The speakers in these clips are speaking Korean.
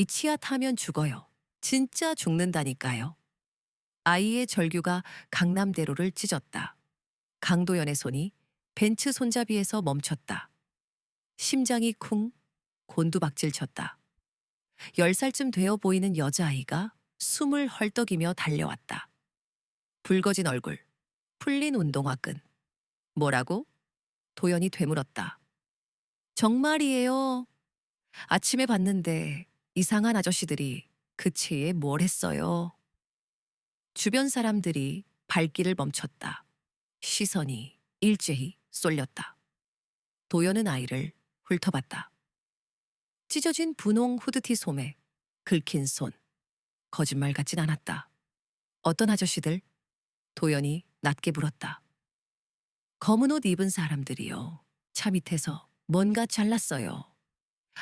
이 치아 타면 죽어요. 진짜 죽는다니까요. 아이의 절규가 강남대로를 찢었다. 강도연의 손이 벤츠 손잡이에서 멈췄다. 심장이 쿵 곤두박질 쳤다. 10살쯤 되어 보이는 여자아이가 숨을 헐떡이며 달려왔다. 붉어진 얼굴, 풀린 운동화끈. 뭐라고? 도연이 되물었다. 정말이에요. 아침에 봤는데 이상한 아저씨들이 그 체에 뭘 했어요. 주변 사람들이 발길을 멈췄다. 시선이 일제히 쏠렸다. 도연은 아이를 훑어봤다. 찢어진 분홍 후드티 소매, 긁힌 손. 거짓말 같진 않았다. 어떤 아저씨들? 도연이 낮게 물었다. 검은 옷 입은 사람들이요. 차 밑에서 뭔가 잘랐어요.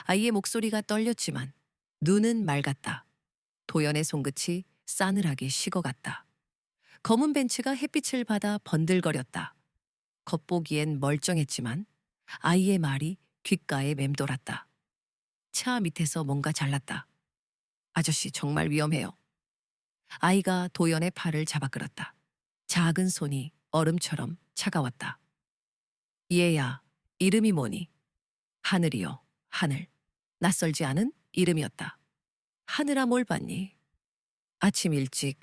아이의 목소리가 떨렸지만 눈은 맑았다. 도연의 손끝이 싸늘하게 식어갔다. 검은 벤츠가 햇빛을 받아 번들거렸다. 겉보기엔 멀쩡했지만 아이의 말이 귓가에 맴돌았다. 차 밑에서 뭔가 잘랐다. 아저씨 정말 위험해요. 아이가 도연의 팔을 잡아 끌었다. 작은 손이 얼음처럼 차가웠다. 얘야, 이름이 뭐니? 하늘이요, 하늘. 낯설지 않은 이름이었다. 하늘아 뭘 봤니? 아침 일찍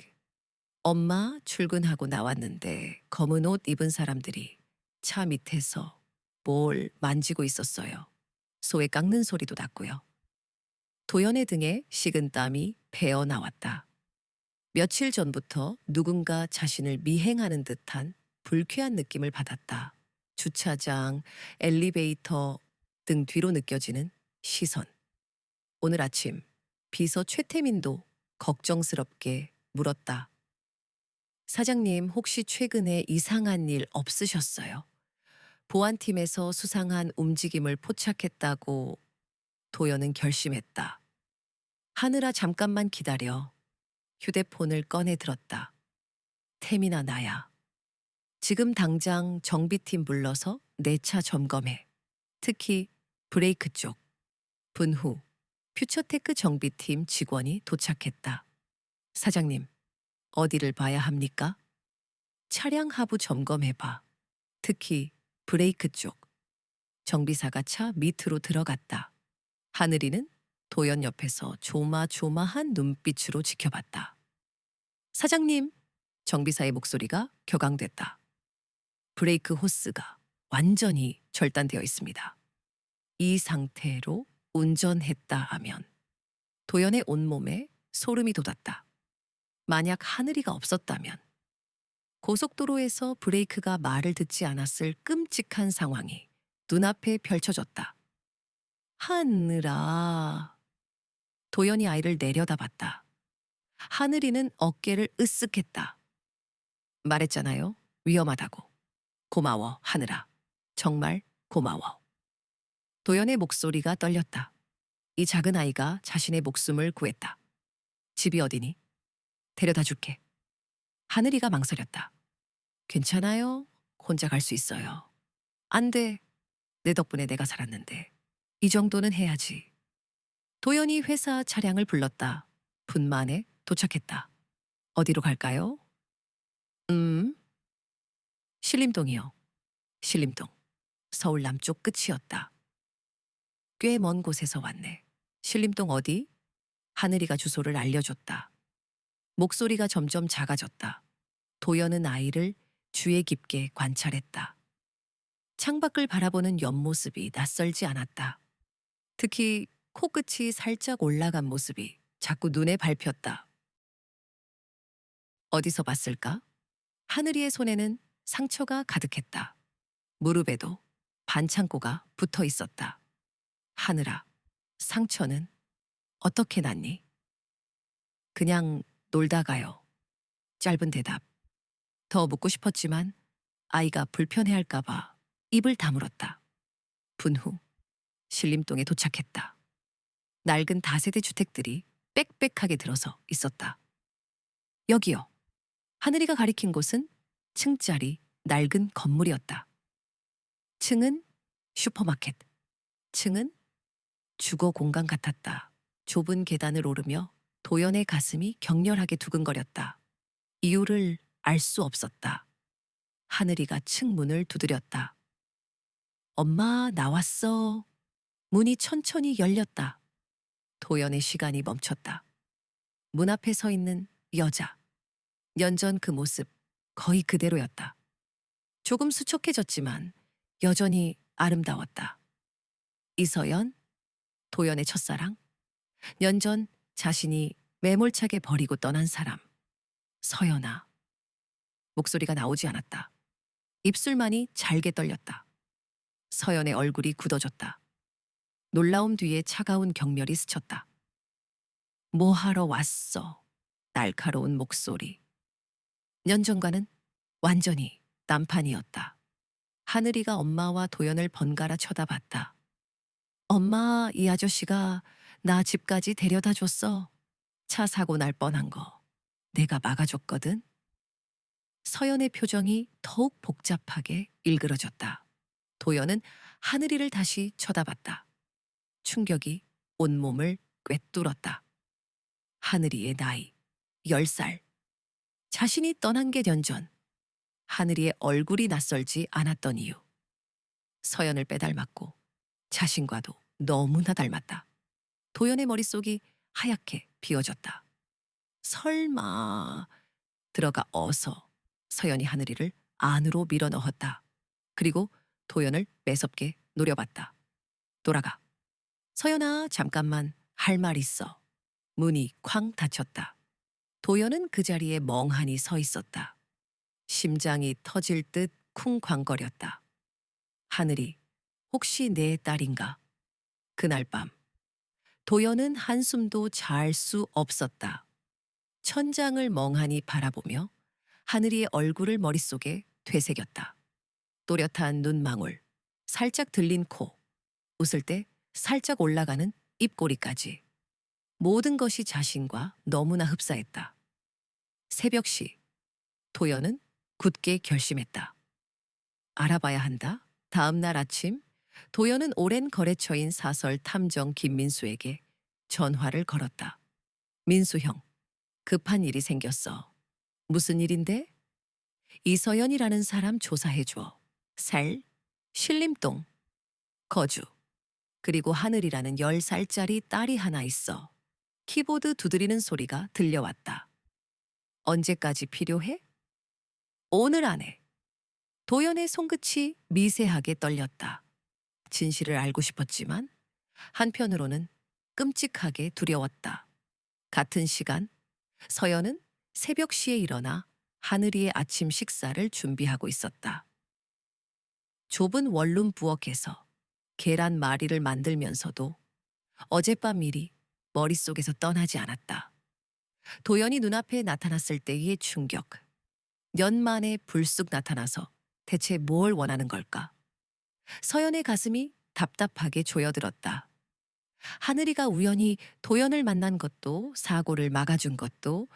엄마 출근하고 나왔는데 검은 옷 입은 사람들이 차 밑에서 뭘 만지고 있었어요. 소의 깎는 소리도 났고요. 도연의 등에 식은 땀이 배어 나왔다. 며칠 전부터 누군가 자신을 미행하는 듯한 불쾌한 느낌을 받았다. 주차장, 엘리베이터 등 뒤로 느껴지는 시선. 오늘 아침 비서 최태민도 걱정스럽게 물었다. 사장님, 혹시 최근에 이상한 일 없으셨어요? 보안팀에서 수상한 움직임을 포착했다고. 도연은 결심했다. 하늘아 잠깐만 기다려. 휴대폰을 꺼내 들었다. 태민아 나야. 지금 당장 정비팀 불러서 내 차 점검해. 특히 브레이크 쪽. 분후 퓨처테크 정비팀 직원이 도착했다. 사장님, 어디를 봐야 합니까? 차량 하부 점검해봐. 특히 브레이크 쪽. 정비사가 차 밑으로 들어갔다. 하늘이는 도연 옆에서 조마조마한 눈빛으로 지켜봤다. 사장님, 정비사의 목소리가 격앙됐다. 브레이크 호스가 완전히 절단되어 있습니다. 이 상태로 운전했다 하면 도연의 온몸에 소름이 돋았다. 만약 하늘이가 없었다면 고속도로에서 브레이크가 말을 듣지 않았을 끔찍한 상황이 눈앞에 펼쳐졌다. 하늘아. 도연이 아이를 내려다봤다. 하늘이는 어깨를 으쓱했다. 말했잖아요. 위험하다고. 고마워, 하늘아. 정말 고마워. 도연의 목소리가 떨렸다. 이 작은 아이가 자신의 목숨을 구했다. 집이 어디니? 데려다 줄게. 하늘이가 망설였다. 괜찮아요. 혼자 갈 수 있어요. 안 돼. 내 덕분에 내가 살았는데. 이 정도는 해야지. 도연이 회사 차량을 불렀다. 분 만에 도착했다. 어디로 갈까요? 신림동이요. 신림동. 서울 남쪽 끝이었다. 꽤 먼 곳에서 왔네. 신림동 어디? 하늘이가 주소를 알려줬다. 목소리가 점점 작아졌다. 도연은 아이를 주의 깊게 관찰했다. 창밖을 바라보는 옆모습이 낯설지 않았다. 특히 코끝이 살짝 올라간 모습이 자꾸 눈에 밟혔다. 어디서 봤을까? 하늘이의 손에는 상처가 가득했다. 무릎에도 반창고가 붙어 있었다. 하늘아, 상처는 어떻게 났니? 그냥 놀다가요. 짧은 대답. 더 묻고 싶었지만 아이가 불편해할까봐 입을 다물었다. 분후 신림동에 도착했다. 낡은 다세대 주택들이 빽빽하게 들어서 있었다. 여기요. 하늘이가 가리킨 곳은 층짜리 낡은 건물이었다. 층은 슈퍼마켓, 층은 주거 공간 같았다. 좁은 계단을 오르며 도연의 가슴이 격렬하게 두근거렸다. 이유를 알 수 없었다. 하늘이가 층 문을 두드렸다. 엄마, 나왔어. 문이 천천히 열렸다. 도연의 시간이 멈췄다. 문 앞에 서 있는 여자. 연전 그 모습 거의 그대로였다. 조금 수척해졌지만 여전히 아름다웠다. 이서연, 도연의 첫사랑, 연전 자신이 매몰차게 버리고 떠난 사람. 서연아. 목소리가 나오지 않았다. 입술만이 잘게 떨렸다. 서연의 얼굴이 굳어졌다. 놀라움 뒤에 차가운 경멸이 스쳤다. 뭐 하러 왔어? 날카로운 목소리. 연전과는 완전히 딴판이었다. 하늘이가 엄마와 도연을 번갈아 쳐다봤다. 엄마, 이 아저씨가 나 집까지 데려다 줬어. 차 사고 날 뻔한 거 내가 막아줬거든. 서연의 표정이 더욱 복잡하게 일그러졌다. 도연은 하늘이를 다시 쳐다봤다. 충격이 온몸을 꿰뚫었다. 하늘이의 나이 10살. 자신이 떠난 게 연전. 하늘이의 얼굴이 낯설지 않았던 이유. 서연을 빼닮았고 자신과도 너무나 닮았다. 도연의 머릿속이 하얗게 비어졌다. 설마. 들어가 어서. 서연이 하늘이를 안으로 밀어넣었다. 그리고 도연을 매섭게 노려봤다. 돌아가. 서연아, 잠깐만 할 말 있어. 문이 쾅 닫혔다. 도연은 그 자리에 멍하니 서 있었다. 심장이 터질 듯 쿵쾅거렸다. 하늘이 혹시 내 딸인가? 그날 밤 도연은 한숨도 잘 수 없었다. 천장을 멍하니 바라보며 하늘이의 얼굴을 머릿속에 되새겼다. 또렷한 눈망울, 살짝 들린 코, 웃을 때 살짝 올라가는 입꼬리까지. 모든 것이 자신과 너무나 흡사했다. 새벽시 도연은 굳게 결심했다. 알아봐야 한다. 다음 날 아침 도연은 오랜 거래처인 사설 탐정 김민수에게 전화를 걸었다. 민수 형, 급한 일이 생겼어. 무슨 일인데? 이서연이라는 사람 조사해줘. 살, 신림동, 거주. 그리고 하늘이라는 10살짜리 딸이 하나 있어. 키보드 두드리는 소리가 들려왔다. 언제까지 필요해? 오늘 안에. 도연의 손끝이 미세하게 떨렸다. 진실을 알고 싶었지만 한편으로는 끔찍하게 두려웠다. 같은 시간 서연은 새벽 시에 일어나 하늘이의 아침 식사를 준비하고 있었다. 좁은 원룸 부엌에서 계란말이를 만들면서도 어젯밤 일이 머릿속에서 떠나지 않았다. 도연이 눈앞에 나타났을 때의 충격. 년 만에 불쑥 나타나서 대체 뭘 원하는 걸까? 서연의 가슴이 답답하게 조여들었다. 하늘이가 우연히 도연을 만난 것도 사고를 막아준 것도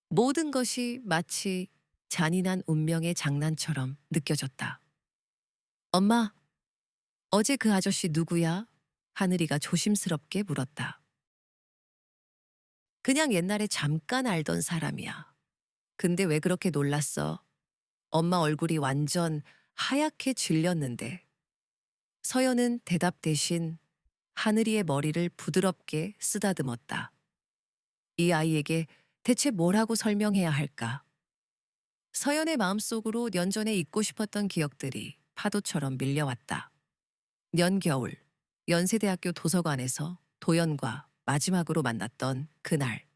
모든 것이 마치 잔인한 운명의 장난처럼 느껴졌다. 엄마, 어제 그 아저씨 누구야? 하늘이가 조심스럽게 물었다. 그냥 옛날에 잠깐 알던 사람이야. 근데 왜 그렇게 놀랐어? 엄마 얼굴이 완전 하얗게 질렸는데. 서연은 대답 대신 하늘이의 머리를 부드럽게 쓰다듬었다. 이 아이에게 대체 뭐라고 설명해야 할까? 서연의 마음속으로 연전에 잊고 싶었던 기억들이 파도처럼 밀려왔다. 연겨울, 연세대학교 도서관에서 도연과 마지막으로 만났던 그날.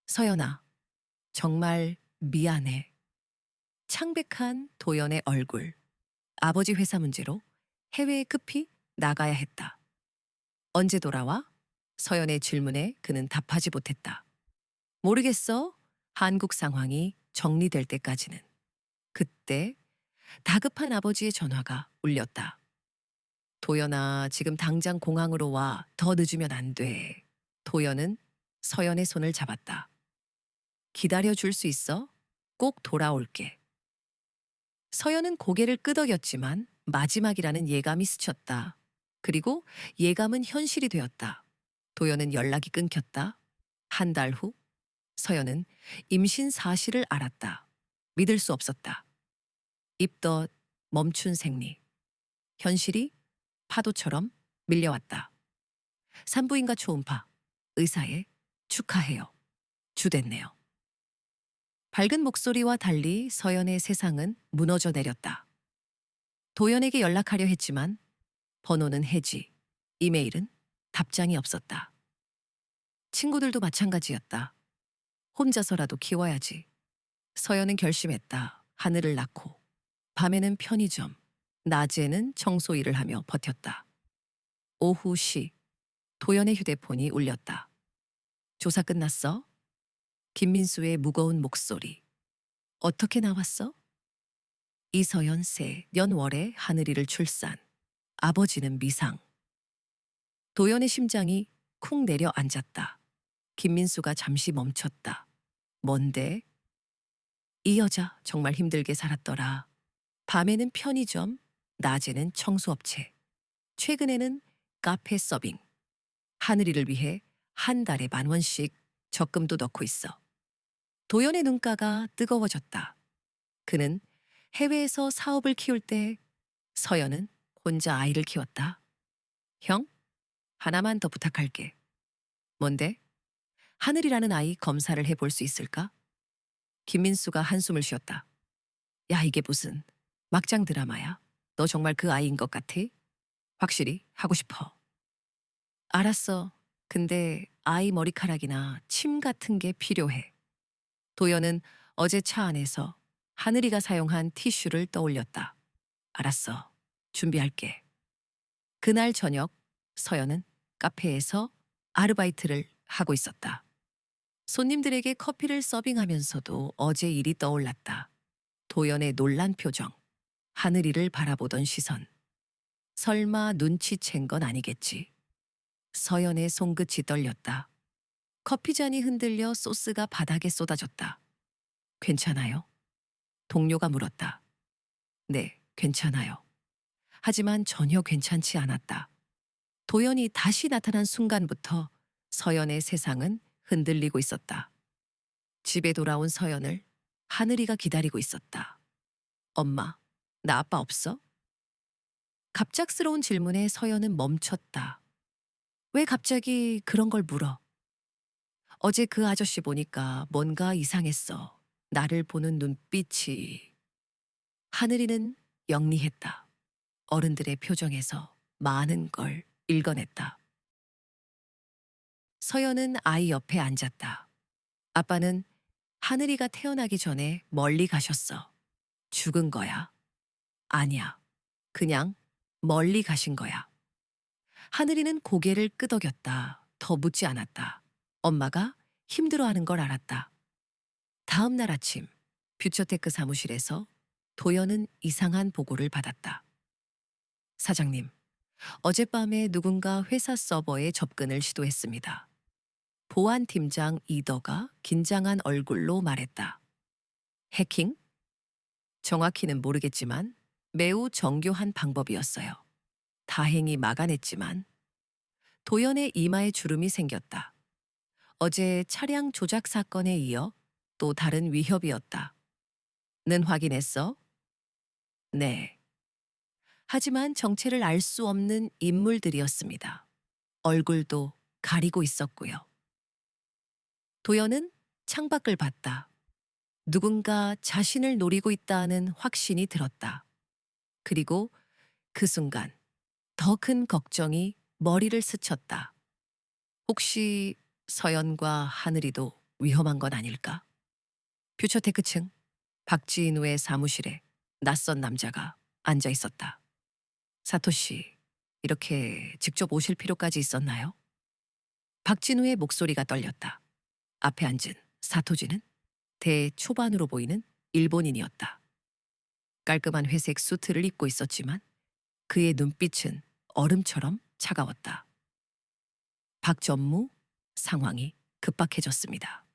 서연아, 정말 미안해. 창백한 도연의 얼굴. 아버지 회사 문제로 해외에 급히 나가야 했다. 언제 돌아와? 서연의 질문에 그는 답하지 못했다. 모르겠어. 한국 상황이 정리될 때까지는. 그때 다급한 아버지의 전화가 울렸다. 도연아, 지금 당장 공항으로 와. 더 늦으면 안 돼. 도연은 서연의 손을 잡았다. 기다려줄 수 있어? 꼭 돌아올게. 서연은 고개를 끄덕였지만 마지막이라는 예감이 스쳤다. 그리고 예감은 현실이 되었다. 도연은 연락이 끊겼다. 한 달 후 서연은 임신 사실을 알았다. 믿을 수 없었다. 입덧 멈춘 생리. 현실이 파도처럼 밀려왔다. 산부인과 초음파. 의사의 축하해요. 주됐네요. 밝은 목소리와 달리 서연의 세상은 무너져 내렸다. 도연에게 연락하려 했지만 번호는 해지, 이메일은 답장이 없었다. 친구들도 마찬가지였다. 혼자서라도 키워야지. 서연은 결심했다. 하늘을 낳고 밤에는 편의점, 낮에는 청소 일을 하며 버텼다. 오후 시 도연의 휴대폰이 울렸다. 조사 끝났어? 김민수의 무거운 목소리. 어떻게 나왔어? 이서연 세 년월에 하늘이를 출산. 아버지는 미상. 도연의 심장이 쿵 내려앉았다. 김민수가 잠시 멈췄다. 뭔데? 이 여자 정말 힘들게 살았더라. 밤에는 편의점, 낮에는 청소업체, 최근에는 카페 서빙. 하늘이를 위해 한 달에 10,000원씩 적금도 넣고 있어. 도연의 눈가가 뜨거워졌다. 그는 해외에서 사업을 키울 때 서연은 혼자 아이를 키웠다. 형, 하나만 더 부탁할게. 뭔데? 하늘이라는 아이 검사를 해볼 수 있을까? 김민수가 한숨을 쉬었다. 야, 이게 무슨 막장 드라마야? 너 정말 그 아이인 것 같아? 확실히 하고 싶어. 알았어. 근데 아이 머리카락이나 침 같은 게 필요해. 도연은 어제 차 안에서 하늘이가 사용한 티슈를 떠올렸다. 알았어. 준비할게. 그날 저녁 서연은 카페에서 아르바이트를 하고 있었다. 손님들에게 커피를 서빙하면서도 어제 일이 떠올랐다. 도연의 놀란 표정, 하늘이를 바라보던 시선. 설마 눈치챈 건 아니겠지. 서연의 손끝이 떨렸다. 커피잔이 흔들려 소스가 바닥에 쏟아졌다. 괜찮아요? 동료가 물었다. 네, 괜찮아요. 하지만 전혀 괜찮지 않았다. 도연이 다시 나타난 순간부터 서연의 세상은 흔들리고 있었다. 집에 돌아온 서연을 하늘이가 기다리고 있었다. 엄마, 나 아빠 없어? 갑작스러운 질문에 서연은 멈췄다. 왜 갑자기 그런 걸 물어? 어제 그 아저씨 보니까 뭔가 이상했어. 나를 보는 눈빛이. 하늘이는 영리했다. 어른들의 표정에서 많은 걸 읽어냈다. 서연은 아이 옆에 앉았다. 아빠는 하늘이가 태어나기 전에 멀리 가셨어. 죽은 거야. 아니야. 그냥 멀리 가신 거야. 하늘이는 고개를 끄덕였다. 더 묻지 않았다. 엄마가 힘들어하는 걸 알았다. 다음 날 아침 퓨처테크 사무실에서 도연은 이상한 보고를 받았다. 사장님, 어젯밤에 누군가 회사 서버에 접근을 시도했습니다. 보안팀장 이더가 긴장한 얼굴로 말했다. 해킹? 정확히는 모르겠지만 매우 정교한 방법이었어요. 다행히 막아냈지만 도연의 이마에 주름이 생겼다. 어제 차량 조작 사건에 이어 또 다른 위협이었다. 는 확인했어? 네. 하지만 정체를 알 수 없는 인물들이었습니다. 얼굴도 가리고 있었고요. 도연은 창밖을 봤다. 누군가 자신을 노리고 있다는 확신이 들었다. 그리고 그 순간 더 큰 걱정이 머리를 스쳤다. 혹시 서연과 하늘이도 위험한 건 아닐까? 퓨처테크 층 박지인우의 사무실에 낯선 남자가 앉아 있었다. 사토씨, 이렇게 직접 오실 필요까지 있었나요? 박진우의 목소리가 떨렸다. 앞에 앉은 사토지는 대초반으로 보이는 일본인이었다. 깔끔한 회색 수트를 입고 있었지만 그의 눈빛은 얼음처럼 차가웠다. 박전무, 상황이 급박해졌습니다.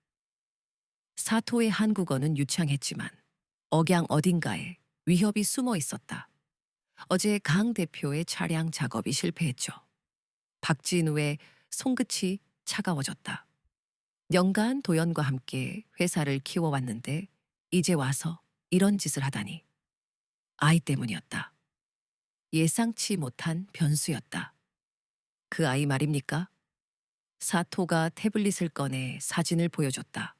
사토의 한국어는 유창했지만 억양 어딘가에 위협이 숨어 있었다. 어제 강 대표의 차량 작업이 실패했죠. 박진우의 손끝이 차가워졌다. 연간 도연과 함께 회사를 키워왔는데 이제 와서 이런 짓을 하다니. 아이 때문이었다. 예상치 못한 변수였다. 그 아이 말입니까? 사토가 태블릿을 꺼내 사진을 보여줬다.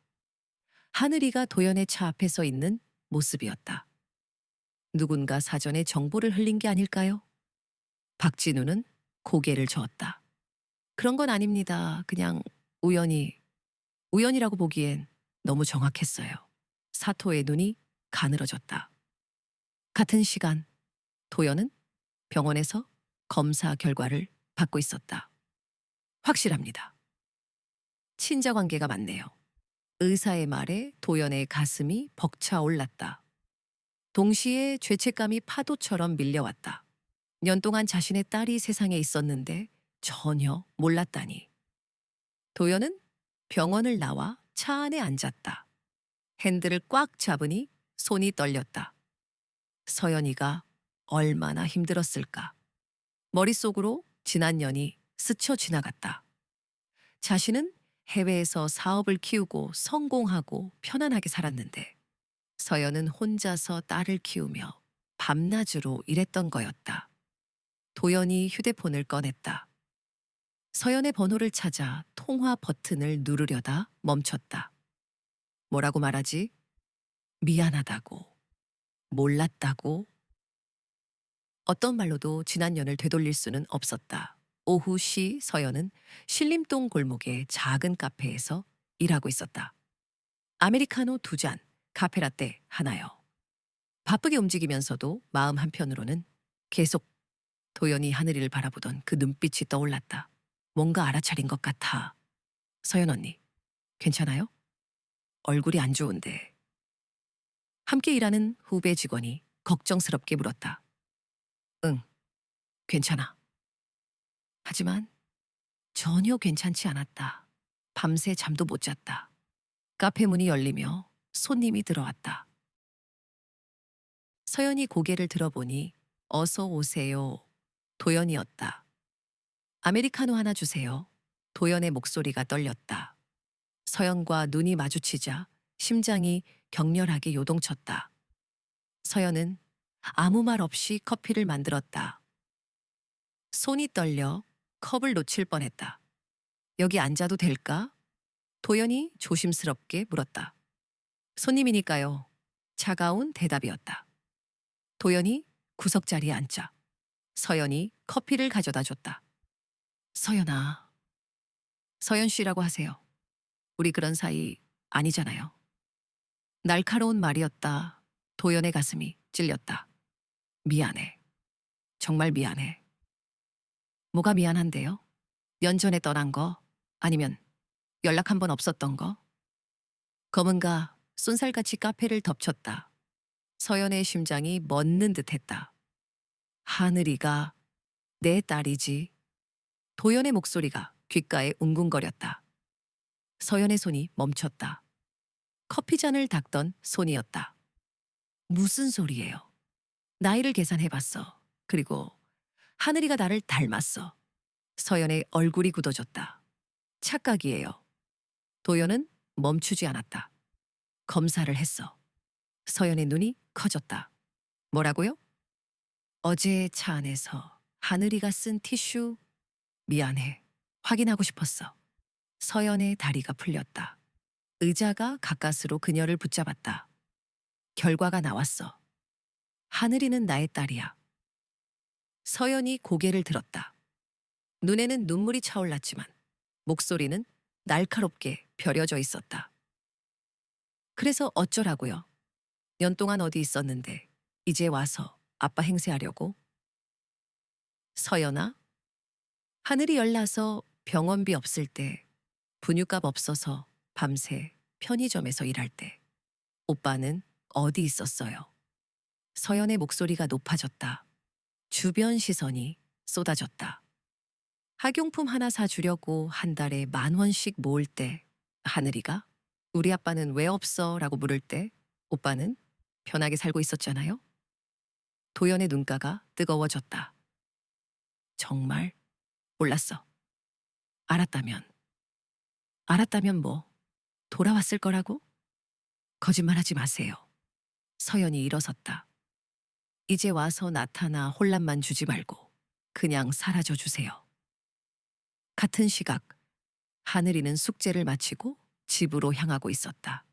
하늘이가 도연의 차 앞에 서 있는 모습이었다. 누군가 사전에 정보를 흘린 게 아닐까요? 박진우는 고개를 저었다. 그런 건 아닙니다. 그냥 우연이라고 보기엔 너무 정확했어요. 사토의 눈이 가늘어졌다. 같은 시간, 도연은 병원에서 검사 결과를 받고 있었다. 확실합니다. 친자 관계가 맞네요. 의사의 말에 도연의 가슴이 벅차 올랐다. 동시에 죄책감이 파도처럼 밀려왔다. 년 동안 자신의 딸이 세상에 있었는데 전혀 몰랐다니. 도연은 병원을 나와 차 안에 앉았다. 핸들을 꽉 잡으니 손이 떨렸다. 서연이가 얼마나 힘들었을까. 머릿속으로 지난 년이 스쳐 지나갔다. 자신은 해외에서 사업을 키우고 성공하고 편안하게 살았는데 서연은 혼자서 딸을 키우며 밤낮으로 일했던 거였다. 도연이 휴대폰을 꺼냈다. 서연의 번호를 찾아 통화 버튼을 누르려다 멈췄다. 뭐라고 말하지? 미안하다고, 몰랐다고. 어떤 말로도 지난 년을 되돌릴 수는 없었다. 오후 시 서연은 신림동 골목의 작은 카페에서 일하고 있었다. 아메리카노 2잔, 카페라떼 하나요. 바쁘게 움직이면서도 마음 한편으로는 계속 도연이 하늘이를 바라보던 그 눈빛이 떠올랐다. 뭔가 알아차린 것 같아. 서연 언니, 괜찮아요? 얼굴이 안 좋은데. 함께 일하는 후배 직원이 걱정스럽게 물었다. 응, 괜찮아. 하지만 전혀 괜찮지 않았다. 밤새 잠도 못 잤다. 카페 문이 열리며 손님이 들어왔다. 서연이 고개를 들어보니 어서 오세요. 도연이었다. 아메리카노 하나 주세요. 도연의 목소리가 떨렸다. 서연과 눈이 마주치자 심장이 격렬하게 요동쳤다. 서연은 아무 말 없이 커피를 만들었다. 손이 떨려 컵을 놓칠 뻔했다. 여기 앉아도 될까? 도연이 조심스럽게 물었다. 손님이니까요. 차가운 대답이었다. 도연이 구석자리에 앉자 서연이 커피를 가져다 줬다. 서연아, 서연 씨라고 하세요. 우리 그런 사이 아니잖아요. 날카로운 말이었다. 도연의 가슴이 찔렸다. 미안해. 정말 미안해. 뭐가 미안한데요? 년 전에 떠난 거? 아니면 연락 한 번 없었던 거? 검은가 쏜살같이 카페를 덮쳤다. 서연의 심장이 멎는 듯했다. 하늘이가 내 딸이지. 도연의 목소리가 귓가에 웅궁거렸다. 서연의 손이 멈췄다. 커피잔을 닦던 손이었다. 무슨 소리예요? 나이를 계산해봤어. 그리고 하늘이가 나를 닮았어. 서연의 얼굴이 굳어졌다. 착각이에요. 도연은 멈추지 않았다. 검사를 했어. 서연의 눈이 커졌다. 뭐라고요? 어제 차 안에서 하늘이가 쓴 티슈 미안해. 확인하고 싶었어. 서연의 다리가 풀렸다. 의자가 가까스로 그녀를 붙잡았다. 결과가 나왔어. 하늘이는 나의 딸이야. 서연이 고개를 들었다. 눈에는 눈물이 차올랐지만 목소리는 날카롭게 벼려져 있었다. 그래서 어쩌라고요? 년 동안 어디 있었는데 이제 와서 아빠 행세하려고? 서연아, 하늘이 열나서 병원비 없을 때, 분유값 없어서 밤새 편의점에서 일할 때, 오빠는 어디 있었어요? 서연의 목소리가 높아졌다. 주변 시선이 쏟아졌다. 학용품 하나 사주려고 한 달에 10,000원씩 모을 때, 하늘이가 우리 아빠는 왜 없어? 라고 물을 때, 오빠는 편하게 살고 있었잖아요? 도연의 눈가가 뜨거워졌다. 정말 몰랐어. 알았다면, 알았다면 뭐, 돌아왔을 거라고? 거짓말하지 마세요. 서연이 일어섰다. 이제 와서 나타나 혼란만 주지 말고 그냥 사라져 주세요. 같은 시각, 하늘이는 숙제를 마치고 집으로 향하고 있었다.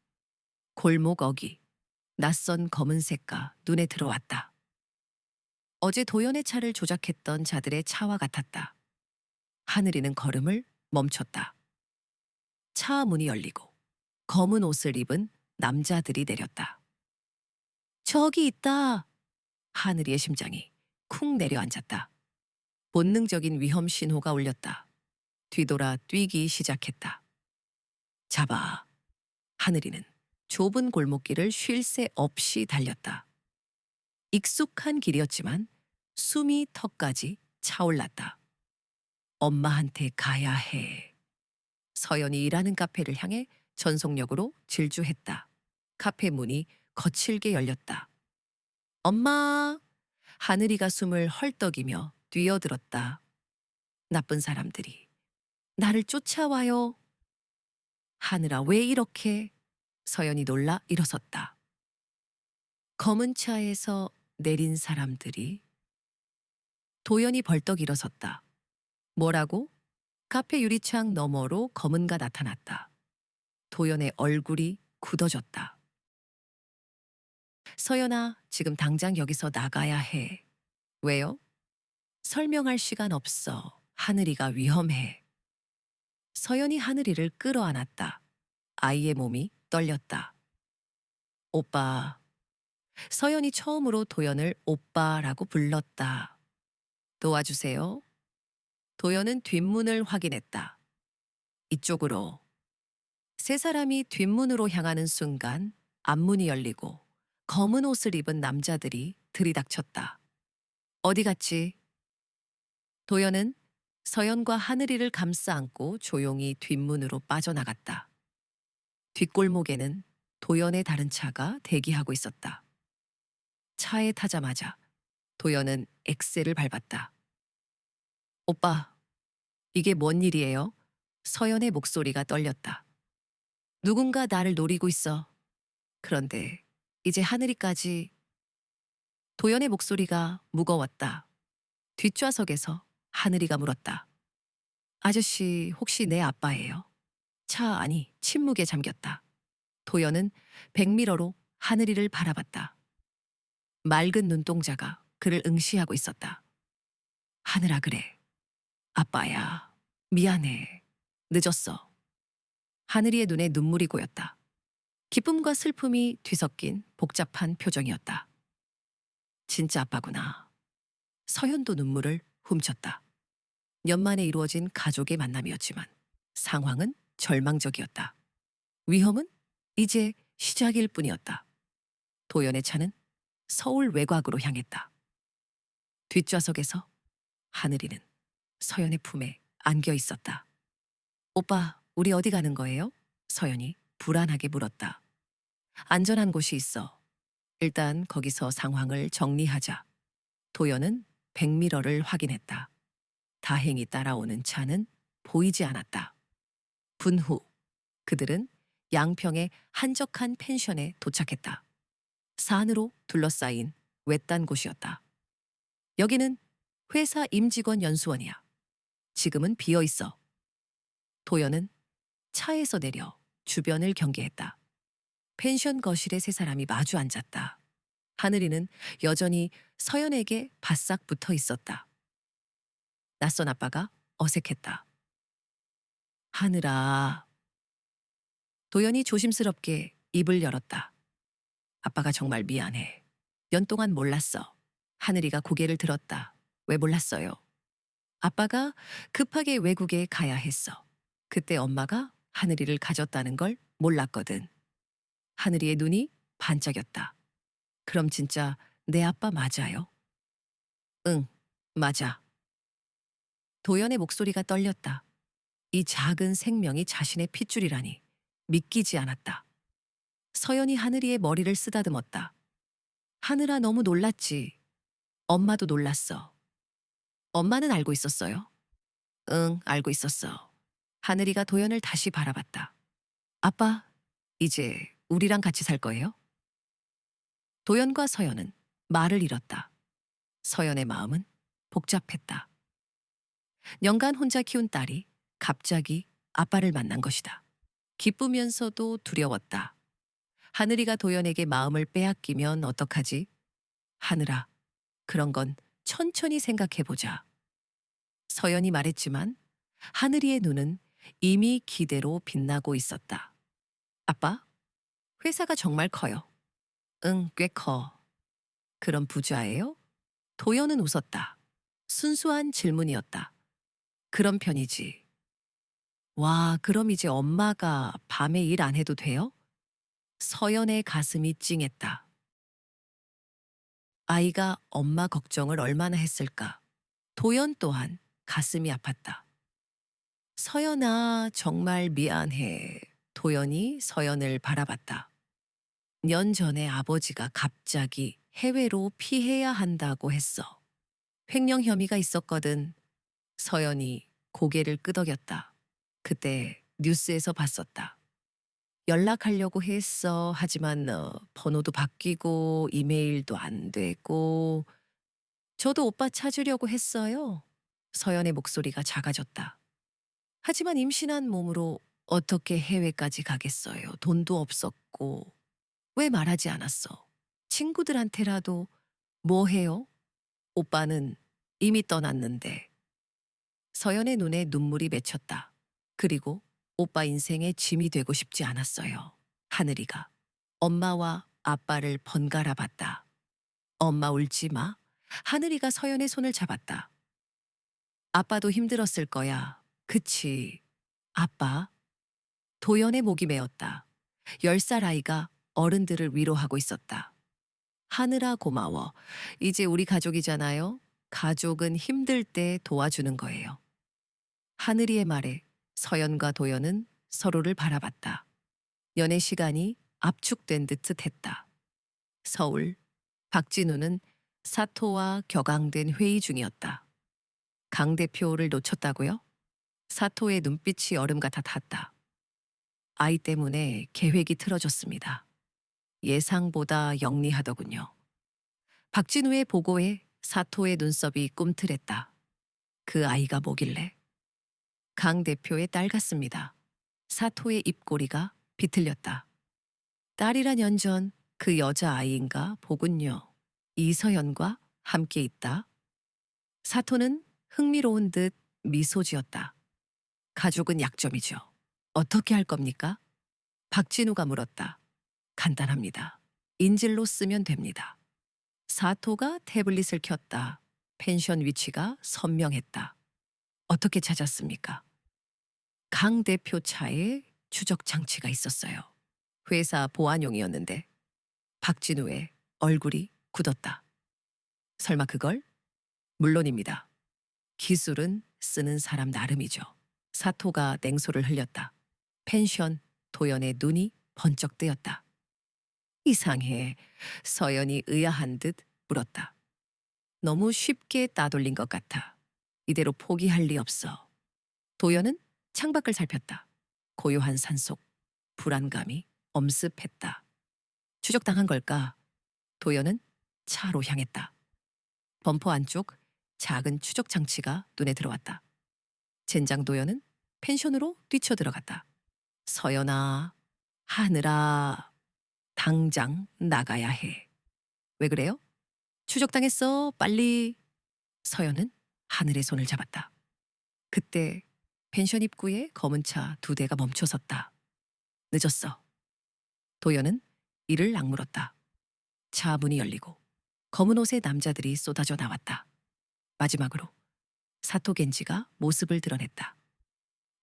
골목 어귀, 낯선 검은색가 눈에 들어왔다. 어제 도연의 차를 조작했던 자들의 차와 같았다. 하늘이는 걸음을 멈췄다. 차 문이 열리고 검은 옷을 입은 남자들이 내렸다. 저기 있다. 하늘이의 심장이 쿵 내려앉았다. 본능적인 위험 신호가 울렸다. 뒤돌아 뛰기 시작했다. 잡아. 하늘이는 좁은 골목길을 쉴 새 없이 달렸다. 익숙한 길이었지만 숨이 턱까지 차올랐다. 엄마한테 가야 해. 서연이 일하는 카페를 향해 전속력으로 질주했다. 카페 문이 거칠게 열렸다. 엄마! 하늘이가 숨을 헐떡이며 뛰어들었다. 나쁜 사람들이 나를 쫓아와요. 하늘아, 왜 이렇게? 서연이 놀라 일어섰다. 검은 차에서 내린 사람들이 도연이 벌떡 일어섰다. 뭐라고? 카페 유리창 너머로 검은가 나타났다. 도연의 얼굴이 굳어졌다. 서연아, 지금 당장 여기서 나가야 해. 왜요? 설명할 시간 없어. 하늘이가 위험해. 서연이 하늘이를 끌어안았다. 아이의 몸이 떨렸다. 오빠. 서연이 처음으로 도연을 오빠라고 불렀다. 도와주세요. 도연은 뒷문을 확인했다. 이쪽으로. 세 사람이 뒷문으로 향하는 순간 앞문이 열리고 검은 옷을 입은 남자들이 들이닥쳤다. 어디 갔지? 도연은 서연과 하늘이를 감싸 안고 조용히 뒷문으로 빠져나갔다. 뒷골목에는 도연의 다른 차가 대기하고 있었다. 차에 타자마자 도연은 엑셀을 밟았다. 오빠, 이게 뭔 일이에요? 서연의 목소리가 떨렸다. 누군가 나를 노리고 있어. 그런데 이제 하늘이까지. 도연의 목소리가 무거웠다. 뒷좌석에서 하늘이가 물었다. 아저씨, 혹시 내 아빠예요? 차 안이 침묵에 잠겼다. 도연은 백미러로 하늘이를 바라봤다. 맑은 눈동자가 그를 응시하고 있었다. 하늘아, 그래. 아빠야. 미안해. 늦었어. 하늘이의 눈에 눈물이 고였다. 기쁨과 슬픔이 뒤섞인 복잡한 표정이었다. 진짜 아빠구나. 서연도 눈물을 훔쳤다. 연만에 이루어진 가족의 만남이었지만 상황은 절망적이었다. 위험은 이제 시작일 뿐이었다. 도연의 차는 서울 외곽으로 향했다. 뒷좌석에서 하늘이는 서연의 품에 안겨 있었다. 오빠, 우리 어디 가는 거예요? 서연이 불안하게 물었다. 안전한 곳이 있어. 일단 거기서 상황을 정리하자. 도연은 백미러를 확인했다. 다행히 따라오는 차는 보이지 않았다. 분후, 그들은 양평의 한적한 펜션에 도착했다. 산으로 둘러싸인 외딴 곳이었다. 여기는 회사 임직원 연수원이야. 지금은 비어 있어. 도연은 차에서 내려 주변을 경계했다. 펜션 거실에 세 사람이 마주 앉았다. 하늘이는 여전히 서연에게 바싹 붙어 있었다. 낯선 아빠가 어색했다. 하늘아. 도연이 조심스럽게 입을 열었다. 아빠가 정말 미안해. 연 동안 몰랐어. 하늘이가 고개를 들었다. 왜 몰랐어요? 아빠가 급하게 외국에 가야 했어. 그때 엄마가 하늘이를 가졌다는 걸 몰랐거든. 하늘이의 눈이 반짝였다. 그럼 진짜 내 아빠 맞아요? 응, 맞아. 도연의 목소리가 떨렸다. 이 작은 생명이 자신의 핏줄이라니 믿기지 않았다. 서연이 하늘이의 머리를 쓰다듬었다. 하늘아, 너무 놀랐지. 엄마도 놀랐어. 엄마는 알고 있었어요? 응, 알고 있었어. 하늘이가 도연을 다시 바라봤다. 아빠, 이제 우리랑 같이 살 거예요? 도연과 서연은 말을 잃었다. 서연의 마음은 복잡했다. 년간 혼자 키운 딸이 갑자기 아빠를 만난 것이다. 기쁘면서도 두려웠다. 하늘이가 도연에게 마음을 빼앗기면 어떡하지? 하늘아, 그런 건 천천히 생각해보자. 서연이 말했지만 하늘이의 눈은 이미 기대로 빛나고 있었다. 아빠, 회사가 정말 커요. 응, 꽤 커. 그럼 부자예요? 도연은 웃었다. 순수한 질문이었다. 그런 편이지. 와, 그럼 이제 엄마가 밤에 일 안 해도 돼요? 서연의 가슴이 찡했다. 아이가 엄마 걱정을 얼마나 했을까? 도연 또한 가슴이 아팠다. 서연아, 정말 미안해. 도연이 서연을 바라봤다. 년 전에 아버지가 갑자기 해외로 피해야 한다고 했어. 횡령 혐의가 있었거든. 서연이 고개를 끄덕였다. 그때 뉴스에서 봤었다. 연락하려고 했어. 하지만 번호도 바뀌고 이메일도 안 되고. 저도 오빠 찾으려고 했어요. 서연의 목소리가 작아졌다. 하지만 임신한 몸으로 어떻게 해외까지 가겠어요. 돈도 없었고. 왜 말하지 않았어? 친구들한테라도 뭐 해요? 오빠는 이미 떠났는데. 서연의 눈에 눈물이 맺혔다. 그리고 오빠 인생의 짐이 되고 싶지 않았어요. 하늘이가 엄마와 아빠를 번갈아 봤다. 엄마 울지 마. 하늘이가 서연의 손을 잡았다. 아빠도 힘들었을 거야. 그치. 아빠. 도연의 목이 메었다. 10살 아이가 어른들을 위로하고 있었다. 하늘아 고마워. 이제 우리 가족이잖아요. 가족은 힘들 때 도와주는 거예요. 하늘이의 말에 서연과 도연은 서로를 바라봤다. 연애 시간이 압축된 듯 했다. 서울, 박진우는 사토와 격앙된 회의 중이었다. 강 대표를 놓쳤다고요? 사토의 눈빛이 얼음 같아 탔다. 아이 때문에 계획이 틀어졌습니다. 예상보다 영리하더군요. 박진우의 보고에 사토의 눈썹이 꿈틀했다. 그 아이가 뭐길래? 강 대표의 딸 같습니다. 사토의 입꼬리가 비틀렸다. 딸이란 연전 그 여자아이인가 보군요. 이서연과 함께 있다. 사토는 흥미로운 듯 미소 지었다. 가족은 약점이죠. 어떻게 할 겁니까? 박진우가 물었다. 간단합니다. 인질로 쓰면 됩니다. 사토가 태블릿을 켰다. 펜션 위치가 선명했다. 어떻게 찾았습니까? 강 대표 차에 추적 장치가 있었어요. 회사 보안용이었는데 박진우의 얼굴이 굳었다. 설마 그걸? 물론입니다. 기술은 쓰는 사람 나름이죠. 사토가 냉소를 흘렸다. 펜션 도연의 눈이 번쩍 뜨였다. 이상해. 서연이 의아한 듯 물었다. 너무 쉽게 따돌린 것 같아. 이대로 포기할 리 없어. 도연은 창밖을 살폈다. 고요한 산속, 불안감이 엄습했다. 추적당한 걸까? 도연은 차로 향했다. 범퍼 안쪽 작은 추적 장치가 눈에 들어왔다. 젠장 도연은 펜션으로 뛰쳐들어갔다. 서연아, 하늘아, 당장 나가야 해. 왜 그래요? 추적당했어, 빨리. 서연은 하늘의 손을 잡았다. 그때 펜션 입구에 검은 차 2대가 멈춰섰다. 늦었어. 도연은 이를 악물었다. 차 문이 열리고 검은 옷의 남자들이 쏟아져 나왔다. 마지막으로 사토 겐지가 모습을 드러냈다.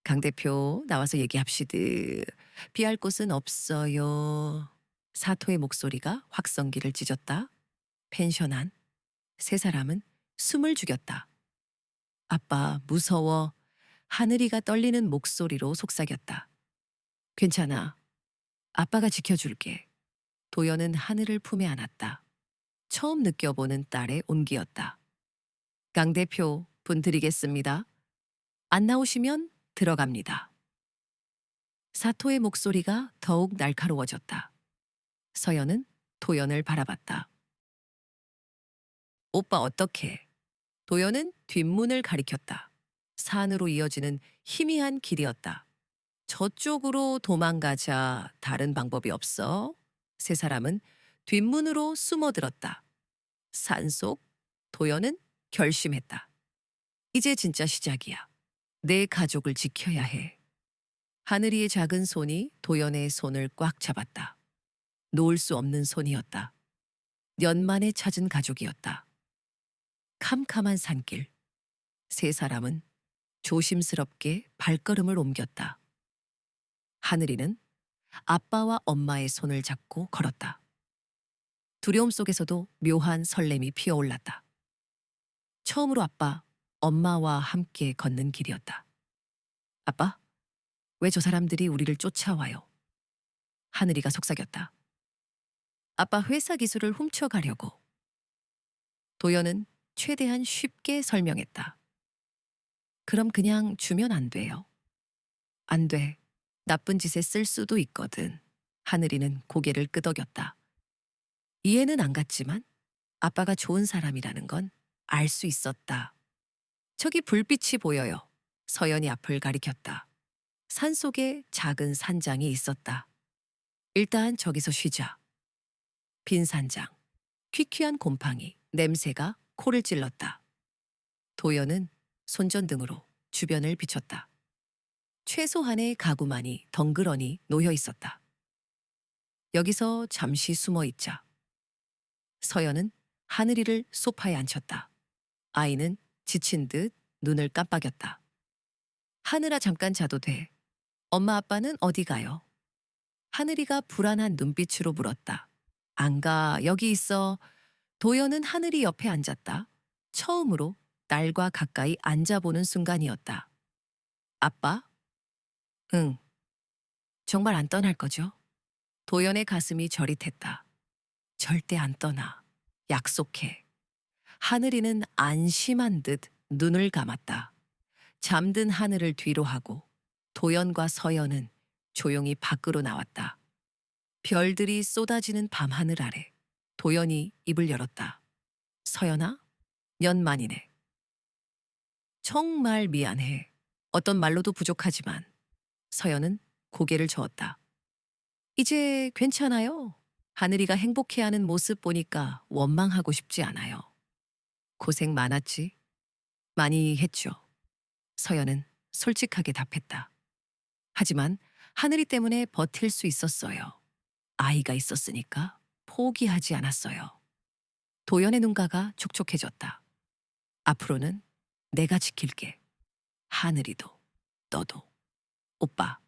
강 대표 나와서 얘기합시드. 피할 곳은 없어요. 사토의 목소리가 확성기를 찢었다. 펜션 안 세 사람은 숨을 죽였다. 아빠 무서워. 하늘이가 떨리는 목소리로 속삭였다. 괜찮아. 아빠가 지켜줄게. 도연은 하늘을 품에 안았다. 처음 느껴보는 딸의 온기였다. 강 대표 분 드리겠습니다. 안 나오시면 들어갑니다. 사토의 목소리가 더욱 날카로워졌다. 서연은 도연을 바라봤다. 오빠 어떡해? 도연은 뒷문을 가리켰다. 산으로 이어지는 희미한 길이었다. 저쪽으로 도망가자. 다른 방법이 없어? 세 사람은 뒷문으로 숨어들었다. 산속 도연은 결심했다. 이제 진짜 시작이야. 내 가족을 지켜야 해. 하늘이의 작은 손이 도연의 손을 꽉 잡았다. 놓을 수 없는 손이었다. 년 만에 찾은 가족이었다. 캄캄한 산길. 세 사람은 조심스럽게 발걸음을 옮겼다. 하늘이는 아빠와 엄마의 손을 잡고 걸었다. 두려움 속에서도 묘한 설렘이 피어올랐다. 처음으로 아빠, 엄마와 함께 걷는 길이었다. 아빠, 왜 저 사람들이 우리를 쫓아와요? 하늘이가 속삭였다. 아빠 회사 기술을 훔쳐가려고. 도연은 최대한 쉽게 설명했다. 그럼 그냥 주면 안 돼요. 안 돼. 나쁜 짓에 쓸 수도 있거든. 하늘이는 고개를 끄덕였다. 이해는 안 갔지만 아빠가 좋은 사람이라는 건 알 수 있었다. 저기 불빛이 보여요. 서연이 앞을 가리켰다. 산속에 작은 산장이 있었다. 일단 저기서 쉬자. 빈 산장. 퀴퀴한 곰팡이, 냄새가 코를 찔렀다. 도연은 손전등으로 주변을 비췄다. 최소한의 가구만이 덩그러니 놓여 있었다. 여기서 잠시 숨어 있자. 서연은 하늘이를 소파에 앉혔다. 아이는 지친 듯 눈을 깜빡였다. 하늘아 잠깐 자도 돼. 엄마 아빠는 어디 가요? 하늘이가 불안한 눈빛으로 물었다. 안 가, 여기 있어. 도연은 하늘이 옆에 앉았다. 처음으로 딸과 가까이 앉아보는 순간이었다. 아빠? 응. 정말 안 떠날 거죠? 도연의 가슴이 저릿했다. 절대 안 떠나. 약속해. 하늘이는 안심한 듯 눈을 감았다. 잠든 하늘을 뒤로 하고 도연과 서연은 조용히 밖으로 나왔다. 별들이 쏟아지는 밤하늘 아래 도연이 입을 열었다. 서연아? 년 만이네. 정말 미안해. 어떤 말로도 부족하지만 서연은 고개를 저었다. 이제 괜찮아요. 하늘이가 행복해하는 모습 보니까 원망하고 싶지 않아요. 고생 많았지? 많이 했죠. 서연은 솔직하게 답했다. 하지만 하늘이 때문에 버틸 수 있었어요. 아이가 있었으니까 포기하지 않았어요. 도연의 눈가가 촉촉해졌다. 앞으로는 내가 지킬게. 하늘이도, 너도. 오빠.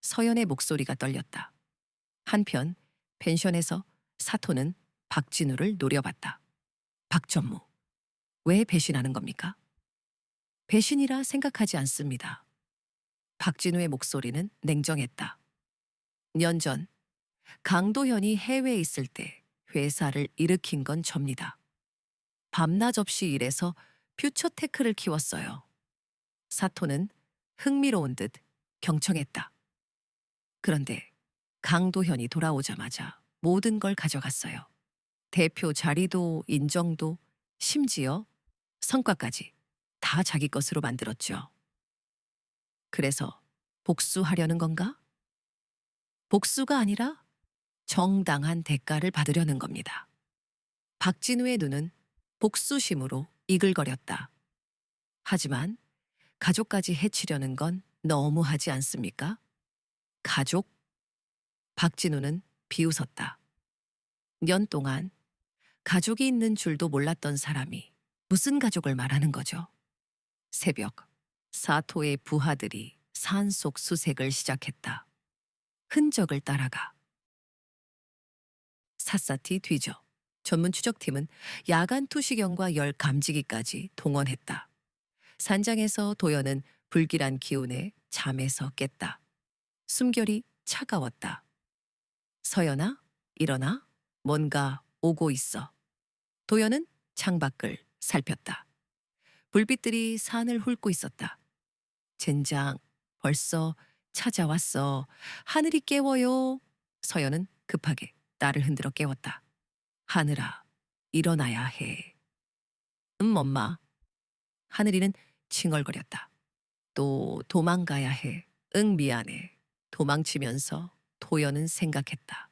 서연의 목소리가 떨렸다. 한편 펜션에서 사토는 박진우를 노려봤다. 박전무, 왜 배신하는 겁니까? 배신이라 생각하지 않습니다. 박진우의 목소리는 냉정했다. 년 전 강도현이 해외에 있을 때 회사를 일으킨 건 접니다. 밤낮 없이 일해서 퓨처테크를 키웠어요. 사토는 흥미로운 듯 경청했다. 그런데 강도현이 돌아오자마자 모든 걸 가져갔어요. 대표 자리도 인정도 심지어 성과까지 다 자기 것으로 만들었죠. 그래서 복수하려는 건가? 복수가 아니라 정당한 대가를 받으려는 겁니다. 박진우의 눈은 복수심으로 이글거렸다. 하지만 가족까지 해치려는 건 너무하지 않습니까? 가족? 박진우는 비웃었다. 년 동안 가족이 있는 줄도 몰랐던 사람이 무슨 가족을 말하는 거죠? 새벽, 사토의 부하들이 산속 수색을 시작했다. 흔적을 따라가. 샅샅이 뒤져. 전문 추적팀은 야간 투시경과 열 감지기까지 동원했다. 산장에서 도연은 불길한 기운에 잠에서 깼다. 숨결이 차가웠다. 서연아, 일어나. 뭔가 오고 있어. 도연은 창밖을 살폈다. 불빛들이 산을 훑고 있었다. 젠장, 벌써 찾아왔어. 하늘이 깨워요. 서연은 급하게 딸을 흔들어 깨웠다. 하늘아, 일어나야 해. 엄마. 하늘이는 칭얼거렸다. 또 도망가야 해. 응, 미안해. 도망치면서 도연은 생각했다.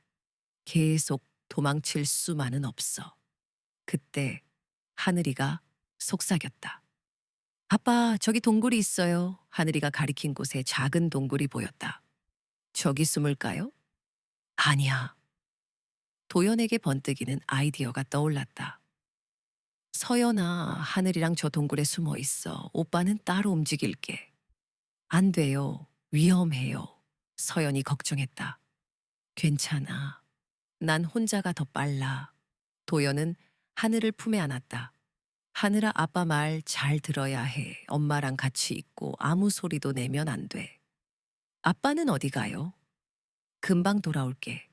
계속 도망칠 수만은 없어. 그때 하늘이가 속삭였다. 아빠, 저기 동굴이 있어요. 하늘이가 가리킨 곳에 작은 동굴이 보였다. 저기 숨을까요? 아니야. 도연에게 번뜩이는 아이디어가 떠올랐다. 서연아, 하늘이랑 저 동굴에 숨어 있어. 오빠는 따로 움직일게. 안 돼요. 위험해요. 서연이 걱정했다. 괜찮아. 난 혼자가 더 빨라. 도연은 하늘을 품에 안았다. 하늘아, 아빠 말 잘 들어야 해. 엄마랑 같이 있고 아무 소리도 내면 안 돼. 아빠는 어디 가요? 금방 돌아올게.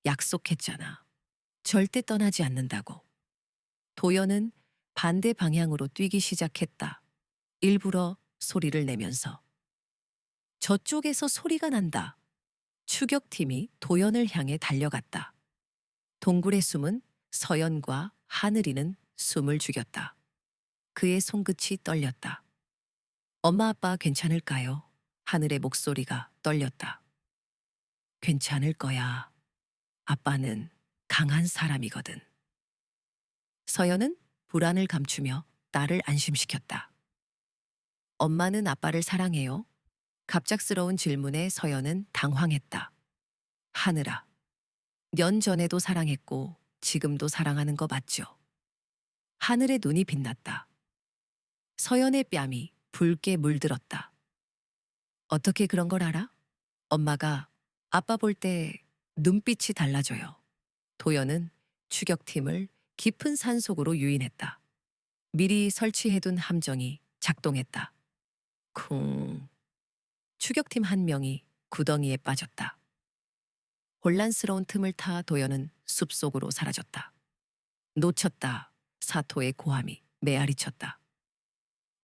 약속했잖아. 절대 떠나지 않는다고. 도연은 반대 방향으로 뛰기 시작했다. 일부러 소리를 내면서. 저쪽에서 소리가 난다. 추격팀이 도연을 향해 달려갔다. 동굴의 숨은 서연과 하늘이는 숨을 죽였다. 그의 손끝이 떨렸다. 엄마 아빠 괜찮을까요? 하늘의 목소리가 떨렸다. 괜찮을 거야. 아빠는 강한 사람이거든. 서연은 불안을 감추며 딸을 안심시켰다. 엄마는 아빠를 사랑해요? 갑작스러운 질문에 서연은 당황했다. 하늘아, 년 전에도 사랑했고 지금도 사랑하는 거 맞죠? 하늘의 눈이 빛났다. 서연의 뺨이 붉게 물들었다. 어떻게 그런 걸 알아? 엄마가 아빠 볼 때 눈빛이 달라져요. 도연은 추격팀을 깊은 산속으로 유인했다. 미리 설치해둔 함정이 작동했다. 쿵. 추격팀 한 명이 구덩이에 빠졌다. 혼란스러운 틈을 타 도연은 숲속으로 사라졌다. 놓쳤다. 사토의 고함이 메아리쳤다.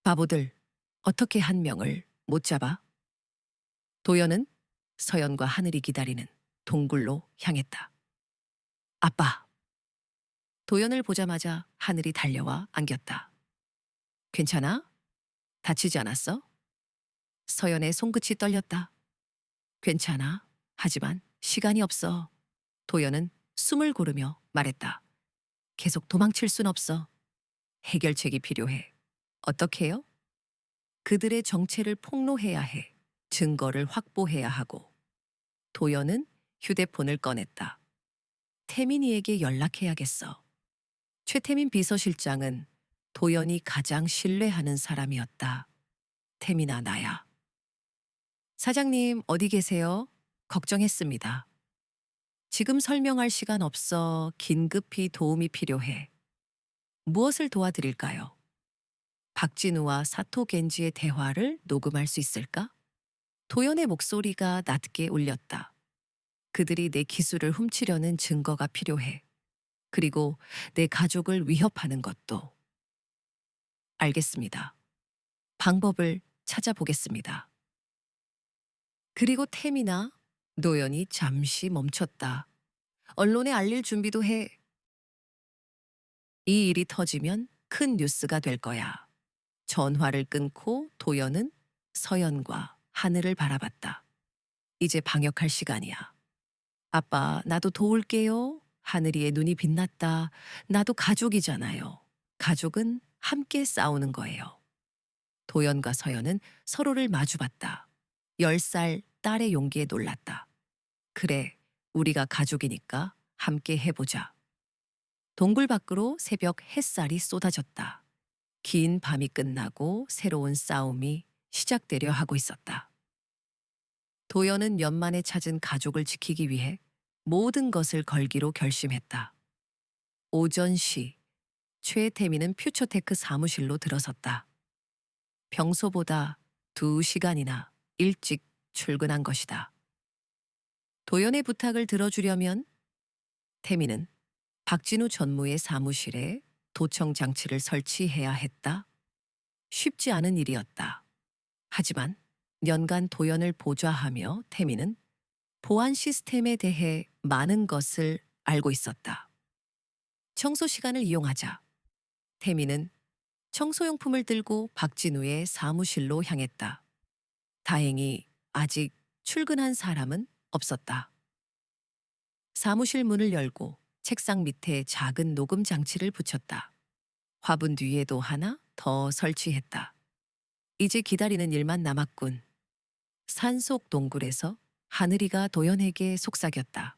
바보들, 어떻게 한 명을 못 잡아? 도연은 서연과 하늘이 기다리는 동굴로 향했다. 아빠! 도연을 보자마자 하늘이 달려와 안겼다. 괜찮아? 다치지 않았어? 서연의 손끝이 떨렸다. 괜찮아. 하지만 시간이 없어. 도연은 숨을 고르며 말했다. 계속 도망칠 순 없어. 해결책이 필요해. 어떻게 해요? 그들의 정체를 폭로해야 해. 증거를 확보해야 하고. 도연은 휴대폰을 꺼냈다. 태민이에게 연락해야겠어. 최태민 비서실장은 도연이 가장 신뢰하는 사람이었다. 태민아, 나야. 사장님, 어디 계세요? 걱정했습니다. 지금 설명할 시간 없어. 긴급히 도움이 필요해. 무엇을 도와드릴까요? 박진우와 사토 겐지의 대화를 녹음할 수 있을까? 도연의 목소리가 낮게 울렸다. 그들이 내 기술을 훔치려는 증거가 필요해. 그리고 내 가족을 위협하는 것도. 알겠습니다. 방법을 찾아보겠습니다. 그리고 태미나 노연이 잠시 멈췄다. 언론에 알릴 준비도 해. 이 일이 터지면 큰 뉴스가 될 거야. 전화를 끊고 도연은 서연과 하늘을 바라봤다. 이제 방역할 시간이야. 아빠, 나도 도울게요. 하늘이의 눈이 빛났다. 나도 가족이잖아요. 가족은 함께 싸우는 거예요. 도연과 서연은 서로를 마주봤다. 10살 딸의 용기에 놀랐다. 그래, 우리가 가족이니까 함께 해보자. 동굴 밖으로 새벽 햇살이 쏟아졌다. 긴 밤이 끝나고 새로운 싸움이 시작되려 하고 있었다. 도연은 연만에 찾은 가족을 지키기 위해 모든 것을 걸기로 결심했다. 오전 시, 최태민은 퓨처테크 사무실로 들어섰다. 평소보다 2시간이나 일찍 출근한 것이다. 도연의 부탁을 들어주려면 태민은 박진우 전무의 사무실에 도청 장치를 설치해야 했다. 쉽지 않은 일이었다. 하지만 연간 도연을 보좌하며 태민은 보안 시스템에 대해 많은 것을 알고 있었다. 청소 시간을 이용하자 태민은 청소용품을 들고 박진우의 사무실로 향했다. 다행히 아직 출근한 사람은 없었다. 사무실 문을 열고 책상 밑에 작은 녹음 장치를 붙였다. 화분 뒤에도 하나 더 설치했다. 이제 기다리는 일만 남았군. 산속 동굴에서 하늘이가 도연에게 속삭였다.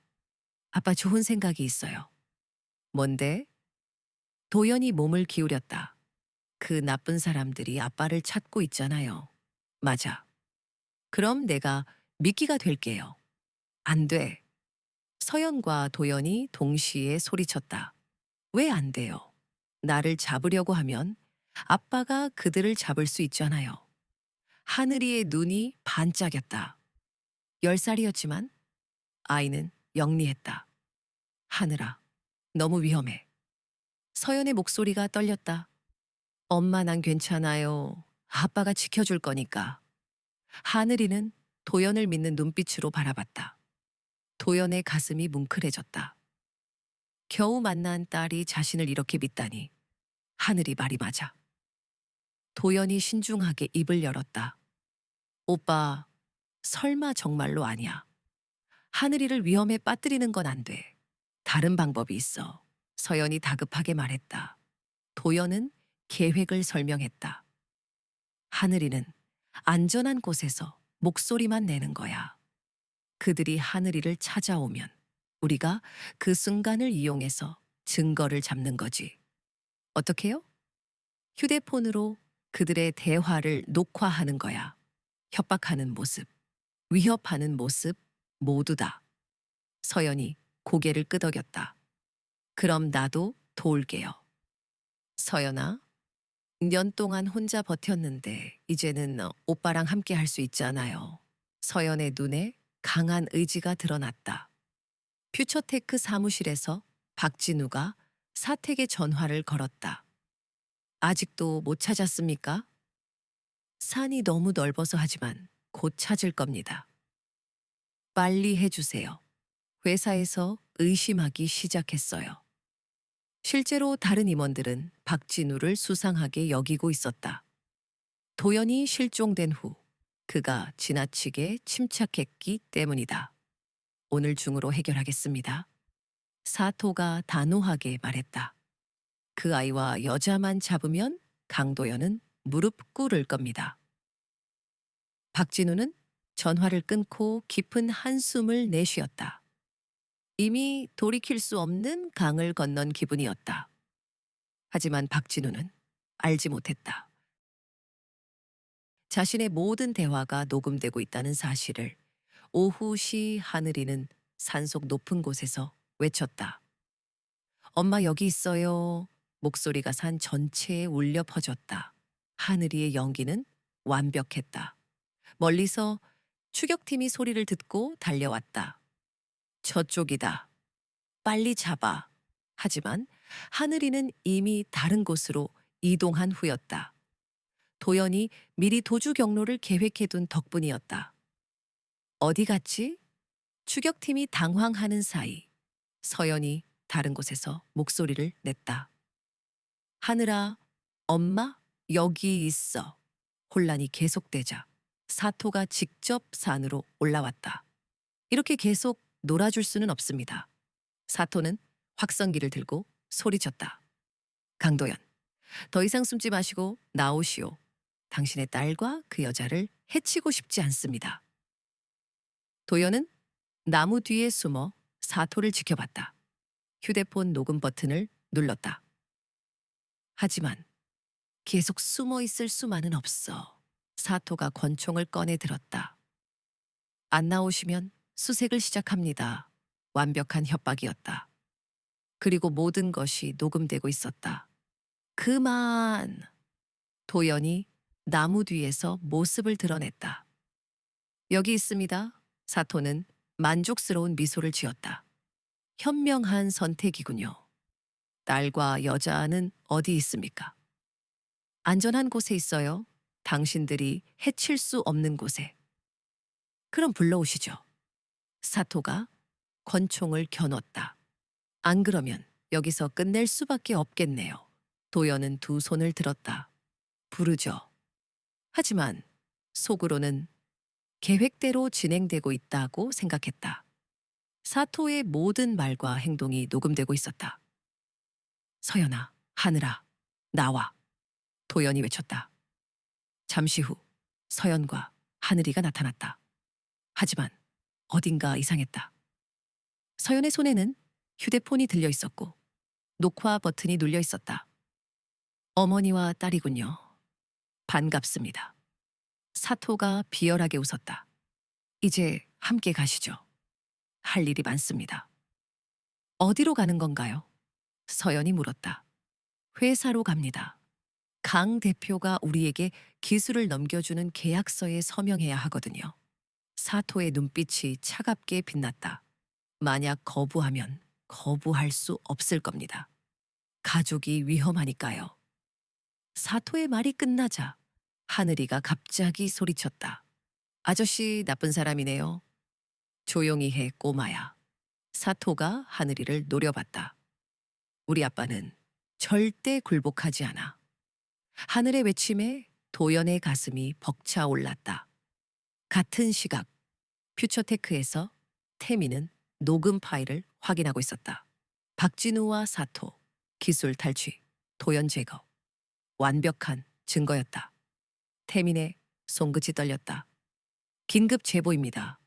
아빠 좋은 생각이 있어요. 뭔데? 도연이 몸을 기울였다. 그 나쁜 사람들이 아빠를 찾고 있잖아요. 맞아. 그럼 내가 미끼가 될게요. 안 돼. 서연과 도연이 동시에 소리쳤다. 왜 안 돼요? 나를 잡으려고 하면 아빠가 그들을 잡을 수 있잖아요. 하늘이의 눈이 반짝였다. 10살이었지만 아이는 영리했다. 하늘아, 너무 위험해. 서연의 목소리가 떨렸다. 엄마 난 괜찮아요. 아빠가 지켜줄 거니까. 하늘이는 도연을 믿는 눈빛으로 바라봤다. 도연의 가슴이 뭉클해졌다. 겨우 만난 딸이 자신을 이렇게 믿다니. 하늘이 말이 맞아. 도연이 신중하게 입을 열었다. 오빠, 설마 정말로 아니야. 하늘이를 위험에 빠뜨리는 건 안 돼. 다른 방법이 있어. 서연이 다급하게 말했다. 도연은 계획을 설명했다. 하늘이는 안전한 곳에서 목소리만 내는 거야. 그들이 하늘이를 찾아오면 우리가 그 순간을 이용해서 증거를 잡는 거지. 어떻게요? 휴대폰으로 그들의 대화를 녹화하는 거야. 협박하는 모습, 위협하는 모습, 모두 다. 서연이 고개를 끄덕였다. 그럼 나도 도울게요. 서연아, 년 동안 혼자 버텼는데 이제는 오빠랑 함께 할 수 있잖아요. 서연의 눈에 강한 의지가 드러났다. 퓨처테크 사무실에서 박진우가 사택의 전화를 걸었다. 아직도 못 찾았습니까? 산이 너무 넓어서 하지만 곧 찾을 겁니다. 빨리 해주세요. 회사에서 의심하기 시작했어요. 실제로 다른 임원들은 박진우를 수상하게 여기고 있었다. 도연이 실종된 후 그가 지나치게 침착했기 때문이다. 오늘 중으로 해결하겠습니다. 사토가 단호하게 말했다. 그 아이와 여자만 잡으면 강도연은 무릎 꿇을 겁니다. 박진우는 전화를 끊고 깊은 한숨을 내쉬었다. 이미 돌이킬 수 없는 강을 건넌 기분이었다. 하지만 박진우는 알지 못했다. 자신의 모든 대화가 녹음되고 있다는 사실을 오후시 하늘이는 산속 높은 곳에서 외쳤다. 엄마 여기 있어요. 목소리가 산 전체에 울려 퍼졌다. 하늘이의 연기는 완벽했다. 멀리서 추격팀이 소리를 듣고 달려왔다. 저쪽이다. 빨리 잡아. 하지만 하늘이는 이미 다른 곳으로 이동한 후였다. 도연이 미리 도주 경로를 계획해둔 덕분이었다. 어디 갔지? 추격팀이 당황하는 사이 서연이 다른 곳에서 목소리를 냈다. 하늘아, 엄마 여기 있어. 혼란이 계속되자 사토가 직접 산으로 올라왔다. 이렇게 계속 놀아줄 수는 없습니다. 사토는 확성기를 들고 소리쳤다. 강도연, 더 이상 숨지 마시고 나오시오. 당신의 딸과 그 여자를 해치고 싶지 않습니다. 도연은 나무 뒤에 숨어 사토를 지켜봤다. 휴대폰 녹음 버튼을 눌렀다. 하지만 계속 숨어 있을 수만은 없어. 사토가 권총을 꺼내 들었다. 안 나오시면 수색을 시작합니다. 완벽한 협박이었다. 그리고 모든 것이 녹음되고 있었다. 그만! 도연이 나무 뒤에서 모습을 드러냈다. 여기 있습니다. 사토는 만족스러운 미소를 지었다. 현명한 선택이군요. 딸과 여자는 어디 있습니까? 안전한 곳에 있어요. 당신들이 해칠 수 없는 곳에. 그럼 불러오시죠. 사토가 권총을 겨눴다. 안 그러면 여기서 끝낼 수밖에 없겠네요. 도연은 두 손을 들었다. 부르죠. 하지만 속으로는 계획대로 진행되고 있다고 생각했다. 사토의 모든 말과 행동이 녹음되고 있었다. 서연아, 하늘아, 나와. 도연이 외쳤다. 잠시 후 서연과 하늘이가 나타났다. 하지만 어딘가 이상했다. 서연의 손에는 휴대폰이 들려 있었고 녹화 버튼이 눌려 있었다. 어머니와 딸이군요. 반갑습니다. 사토가 비열하게 웃었다. 이제 함께 가시죠. 할 일이 많습니다. 어디로 가는 건가요? 서연이 물었다. 회사로 갑니다. 강 대표가 우리에게 기술을 넘겨주는 계약서에 서명해야 하거든요. 사토의 눈빛이 차갑게 빛났다. 만약 거부하면 거부할 수 없을 겁니다. 가족이 위험하니까요. 사토의 말이 끝나자 하늘이가 갑자기 소리쳤다. 아저씨 나쁜 사람이네요. 조용히 해 꼬마야. 사토가 하늘이를 노려봤다. 우리 아빠는 절대 굴복하지 않아. 하늘의 외침에 도연의 가슴이 벅차 올랐다. 같은 시각 퓨처테크에서 태미는 녹음 파일을 확인하고 있었다. 박진우와 사토, 기술 탈취, 도연 제거. 완벽한 증거였다. 태민의 손끝이 떨렸다. 긴급 제보입니다.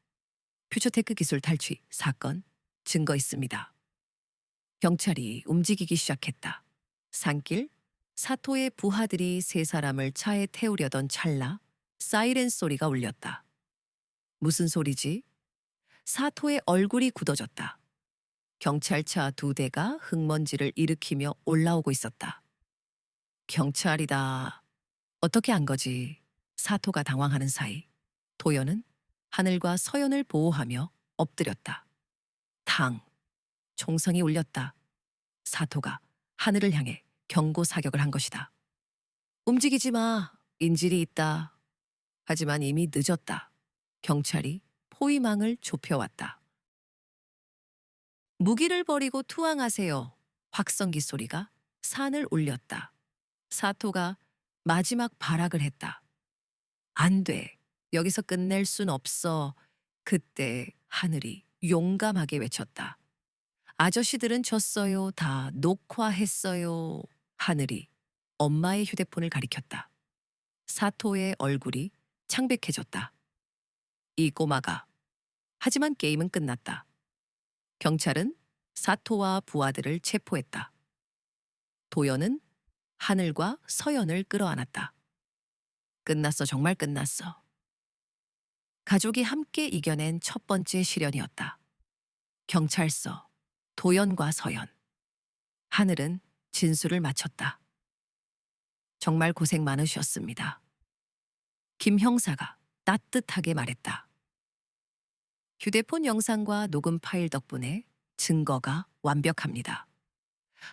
퓨처테크 기술 탈취 사건 증거 있습니다. 경찰이 움직이기 시작했다. 산길 사토의 부하들이 세 사람을 차에 태우려던 찰나 사이렌 소리가 울렸다. 무슨 소리지? 사토의 얼굴이 굳어졌다. 경찰차 두 대가 흙먼지를 일으키며 올라오고 있었다. 경찰이다. 어떻게 한 거지? 사토가 당황하는 사이 도연은 하늘과 서연을 보호하며 엎드렸다. 당. 총성이 울렸다. 사토가 하늘을 향해 경고 사격을 한 것이다. 움직이지 마. 인질이 있다. 하지만 이미 늦었다. 경찰이 포위망을 좁혀왔다. 무기를 버리고 투항하세요. 확성기 소리가 산을 울렸다. 사토가 마지막 발악을 했다. 안 돼. 여기서 끝낼 순 없어. 그때 하늘이 용감하게 외쳤다. 아저씨들은 졌어요. 다 녹화했어요. 하늘이 엄마의 휴대폰을 가리켰다. 사토의 얼굴이 창백해졌다. 이 꼬마가. 하지만 게임은 끝났다. 경찰은 사토와 부하들을 체포했다. 도연은 하늘과 서연을 끌어안았다. 끝났어, 정말 끝났어. 가족이 함께 이겨낸 첫 번째 시련이었다. 경찰서, 도연과 서연. 하늘은 진술을 마쳤다. 정말 고생 많으셨습니다. 김 형사가 따뜻하게 말했다. 휴대폰 영상과 녹음 파일 덕분에 증거가 완벽합니다.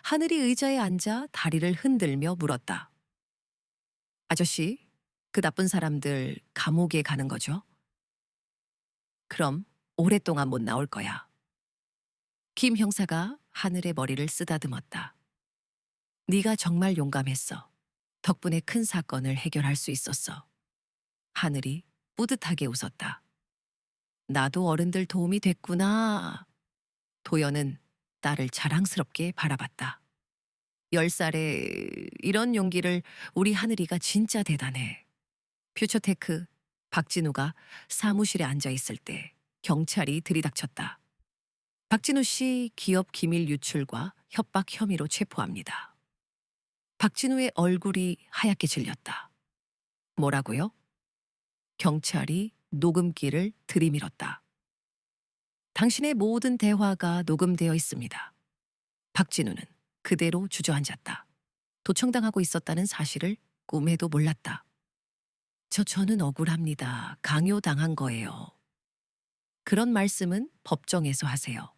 하늘이 의자에 앉아 다리를 흔들며 물었다. 아저씨, 그 나쁜 사람들 감옥에 가는 거죠? 그럼 오랫동안 못 나올 거야. 김 형사가 하늘의 머리를 쓰다듬었다. 네가 정말 용감했어. 덕분에 큰 사건을 해결할 수 있었어. 하늘이 뿌듯하게 웃었다. 나도 어른들 도움이 됐구나. 도연은 딸을 자랑스럽게 바라봤다. 10살에 이런 용기를 우리 하늘이가 진짜 대단해. 퓨처테크 박진우가 사무실에 앉아 있을 때 경찰이 들이닥쳤다. 박진우 씨 기업 기밀 유출과 협박 혐의로 체포합니다. 박진우의 얼굴이 하얗게 질렸다. 뭐라고요? 경찰이 녹음기를 들이밀었다. 당신의 모든 대화가 녹음되어 있습니다. 박진우는 그대로 주저앉았다. 도청당하고 있었다는 사실을 꿈에도 몰랐다. 저는 억울합니다. 강요당한 거예요. 그런 말씀은 법정에서 하세요.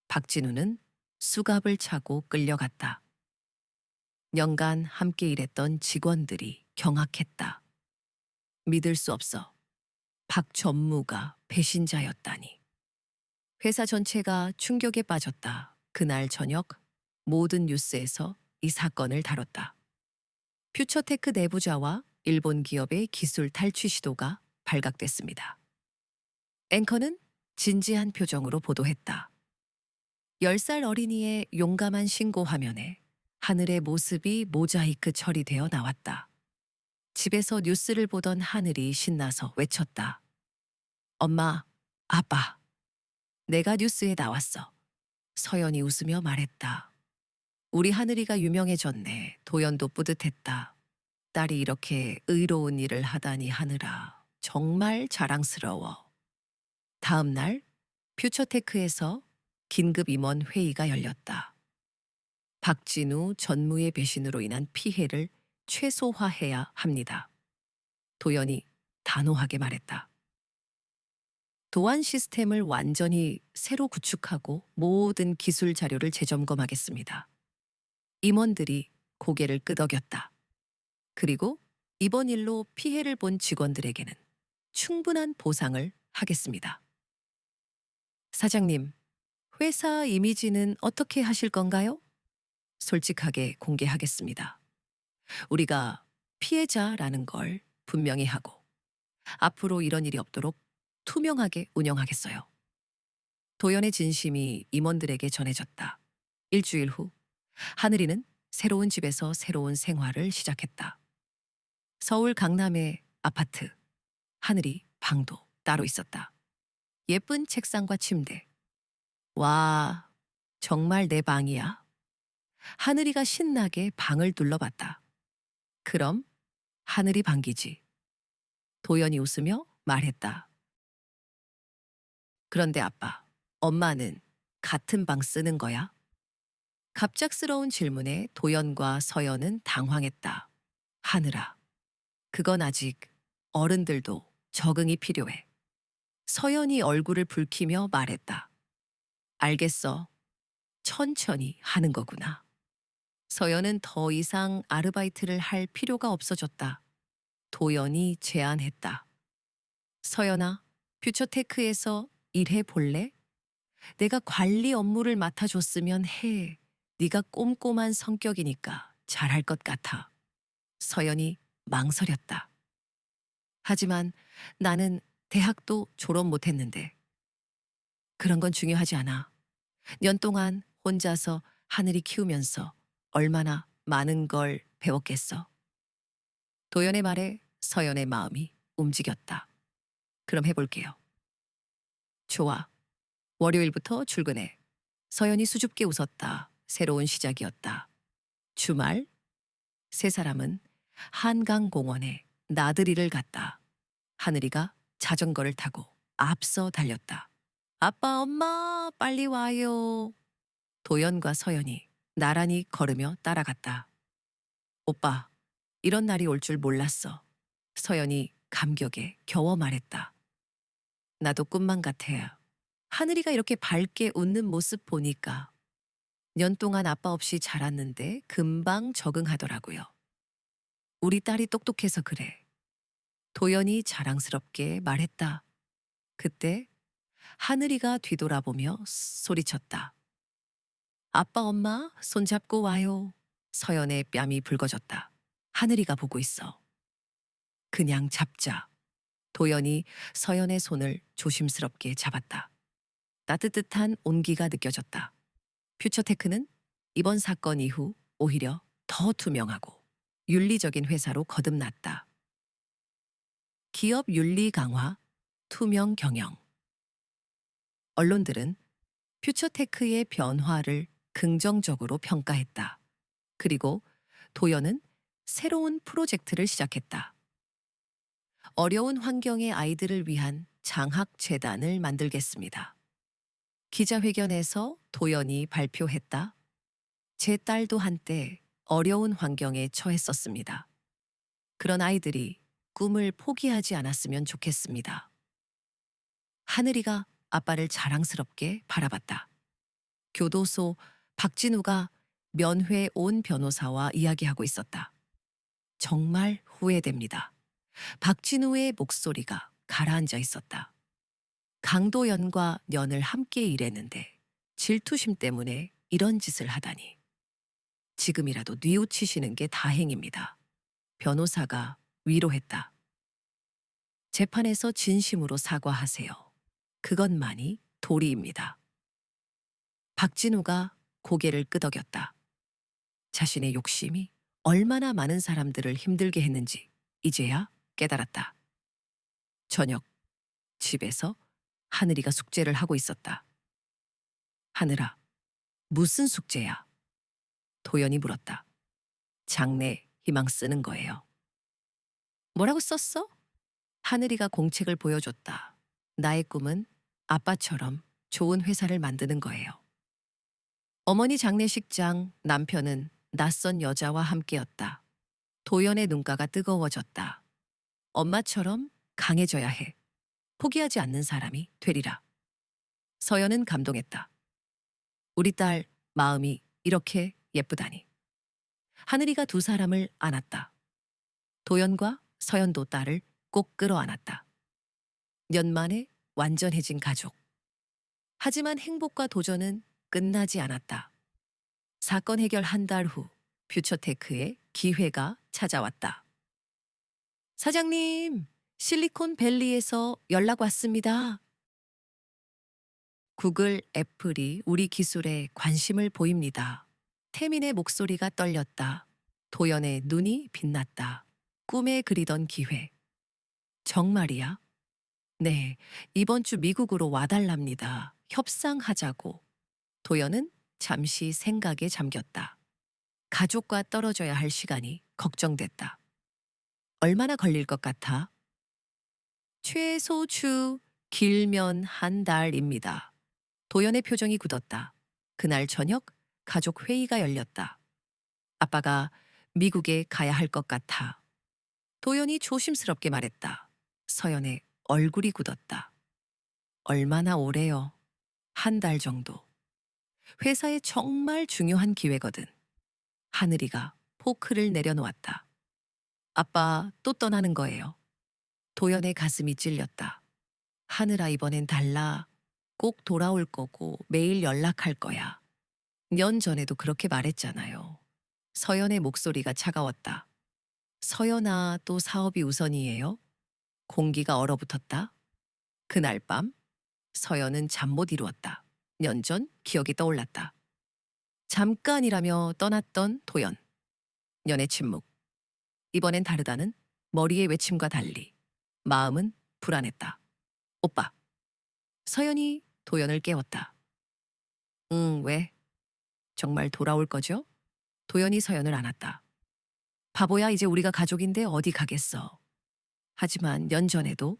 박진우는 수갑을 차고 끌려갔다. 연간 함께 일했던 직원들이 경악했다. 믿을 수 없어. 박 전무가 배신자였다니. 회사 전체가 충격에 빠졌다. 그날 저녁 모든 뉴스에서 이 사건을 다뤘다. 퓨처테크 내부자와 일본 기업의 기술 탈취 시도가 발각됐습니다. 앵커는 진지한 표정으로 보도했다. 10살 어린이의 용감한 신고 화면에 하늘의 모습이 모자이크 처리되어 나왔다. 집에서 뉴스를 보던 하늘이 신나서 외쳤다. 엄마, 아빠, 내가 뉴스에 나왔어. 서연이 웃으며 말했다. 우리 하늘이가 유명해졌네. 도연도 뿌듯했다. 딸이 이렇게 의로운 일을 하다니 하느라 정말 자랑스러워. 다음 날 퓨처테크에서 긴급 임원 회의가 열렸다. 박진우 전무의 배신으로 인한 피해를 최소화해야 합니다. 도연이 단호하게 말했다. 도안 시스템을 완전히 새로 구축하고 모든 기술 자료를 재점검하겠습니다. 임원들이 고개를 끄덕였다. 그리고 이번 일로 피해를 본 직원들에게는 충분한 보상을 하겠습니다. 사장님, 회사 이미지는 어떻게 하실 건가요? 솔직하게 공개하겠습니다. 우리가 피해자라는 걸 분명히 하고 앞으로 이런 일이 없도록 투명하게 운영하겠어요. 도연의 진심이 임원들에게 전해졌다. 일주일 후 하늘이는 새로운 집에서 새로운 생활을 시작했다. 서울 강남의 아파트. 하늘이 방도 따로 있었다. 예쁜 책상과 침대. 와, 정말 내 방이야. 하늘이가 신나게 방을 둘러봤다. 그럼 하늘이 방기지. 도연이 웃으며 말했다. 그런데 아빠, 엄마는 같은 방 쓰는 거야? 갑작스러운 질문에 도연과 서연은 당황했다. 하늘아, 그건 아직 어른들도 적응이 필요해. 서연이 얼굴을 붉히며 말했다. 알겠어. 천천히 하는 거구나. 서연은 더 이상 아르바이트를 할 필요가 없어졌다. 도연이 제안했다. 서연아, 퓨처테크에서 일해 볼래? 내가 관리 업무를 맡아줬으면 해. 네가 꼼꼼한 성격이니까 잘할 것 같아. 서연이 망설였다. 하지만 나는 대학도 졸업 못했는데. 그런 건 중요하지 않아. 년 동안 혼자서 하늘이 키우면서 얼마나 많은 걸 배웠겠어. 도연의 말에 서연의 마음이 움직였다. 그럼 해볼게요. 좋아. 월요일부터 출근해. 서연이 수줍게 웃었다. 새로운 시작이었다. 주말 세 사람은 한강공원에 나들이를 갔다. 하늘이가 자전거를 타고 앞서 달렸다. 아빠, 엄마, 빨리 와요. 도연과 서연이 나란히 걸으며 따라갔다. 오빠, 이런 날이 올 줄 몰랐어. 서연이 감격에 겨워 말했다. 나도 꿈만 같아. 하늘이가 이렇게 밝게 웃는 모습 보니까 년 동안 아빠 없이 자랐는데 금방 적응하더라고요. 우리 딸이 똑똑해서 그래. 도연이 자랑스럽게 말했다. 그때 하늘이가 뒤돌아보며 소리쳤다. 아빠, 엄마, 손잡고 와요. 서연의 뺨이 붉어졌다. 하늘이가 보고 있어. 그냥 잡자. 도연이 서연의 손을 조심스럽게 잡았다. 따뜻한 온기가 느껴졌다. 퓨처테크는 이번 사건 이후 오히려 더 투명하고 윤리적인 회사로 거듭났다. 기업 윤리 강화, 투명 경영. 언론들은 퓨처테크의 변화를 긍정적으로 평가했다. 그리고 도연은 새로운 프로젝트를 시작했다. 어려운 환경의 아이들을 위한 장학재단을 만들겠습니다. 기자회견에서 도연이 발표했다. 제 딸도 한때 어려운 환경에 처했었습니다. 그런 아이들이 꿈을 포기하지 않았으면 좋겠습니다. 하늘이가 아빠를 자랑스럽게 바라봤다. 교도소 박진우가 면회 온 변호사와 이야기하고 있었다. 정말 후회됩니다. 박진우의 목소리가 가라앉아 있었다. 강도연과 년을 함께 일했는데 질투심 때문에 이런 짓을 하다니. 지금이라도 뉘우치시는 게 다행입니다. 변호사가 위로했다. 재판에서 진심으로 사과하세요. 그것만이 도리입니다. 박진우가 고개를 끄덕였다. 자신의 욕심이 얼마나 많은 사람들을 힘들게 했는지 이제야 깨달았다. 저녁, 집에서 하늘이가 숙제를 하고 있었다. 하늘아, 무슨 숙제야? 도연이 물었다. 장래 희망 쓰는 거예요. 뭐라고 썼어? 하늘이가 공책을 보여줬다. 나의 꿈은 아빠처럼 좋은 회사를 만드는 거예요. 어머니 장례식장, 남편은 낯선 여자와 함께였다. 도연의 눈가가 뜨거워졌다. 엄마처럼 강해져야 해. 포기하지 않는 사람이 되리라. 서연은 감동했다. 우리 딸 마음이 이렇게 예쁘다니. 하늘이가 두 사람을 안았다. 도연과 서연도 딸을 꼭 끌어안았다. 년 만에 완전해진 가족. 하지만 행복과 도전은 끝나지 않았다. 사건 해결 한 달 후 퓨처테크에 기회가 찾아왔다. 사장님, 실리콘밸리에서 연락 왔습니다. 구글, 애플이 우리 기술에 관심을 보입니다. 태민의 목소리가 떨렸다. 도연의 눈이 빛났다. 꿈에 그리던 기회. 정말이야? 네, 이번 주 미국으로 와달랍니다. 협상하자고. 도연은 잠시 생각에 잠겼다. 가족과 떨어져야 할 시간이 걱정됐다. 얼마나 걸릴 것 같아? 최소추 길면 한 달입니다. 도연의 표정이 굳었다. 그날 저녁 가족 회의가 열렸다. 아빠가 미국에 가야 할 것 같아. 도연이 조심스럽게 말했다. 서연의 얼굴이 굳었다. 얼마나 오래요? 한 달 정도. 회사에 정말 중요한 기회거든. 하늘이가 포크를 내려놓았다. 아빠 또 떠나는 거예요. 도연의 가슴이 찔렸다. 하늘아, 이번엔 달라. 꼭 돌아올 거고 매일 연락할 거야. 년 전에도 그렇게 말했잖아요. 서연의 목소리가 차가웠다. 서연아, 또 사업이 우선이에요? 공기가 얼어붙었다. 그날 밤 서연은 잠 못 이루었다. 년 전 기억이 떠올랐다. 잠깐이라며 떠났던 도연. 연애 침묵. 이번엔 다르다는 머리의 외침과 달리 마음은 불안했다. 오빠. 서연이 도연을 깨웠다. 응, 왜? 정말 돌아올 거죠? 도연이 서연을 안았다. 바보야, 이제 우리가 가족인데 어디 가겠어. 하지만 년 전에도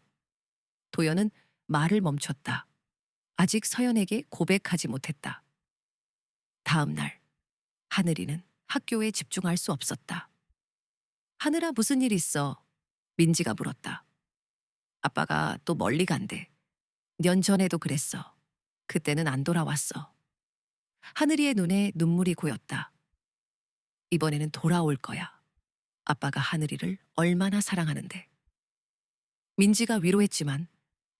도연은 말을 멈췄다. 아직 서연에게 고백하지 못했다. 다음 날 하늘이는 학교에 집중할 수 없었다. 하늘아, 무슨 일 있어? 민지가 물었다. 아빠가 또 멀리 간대. 년 전에도 그랬어. 그때는 안 돌아왔어. 하늘이의 눈에 눈물이 고였다. 이번에는 돌아올 거야. 아빠가 하늘이를 얼마나 사랑하는데. 민지가 위로했지만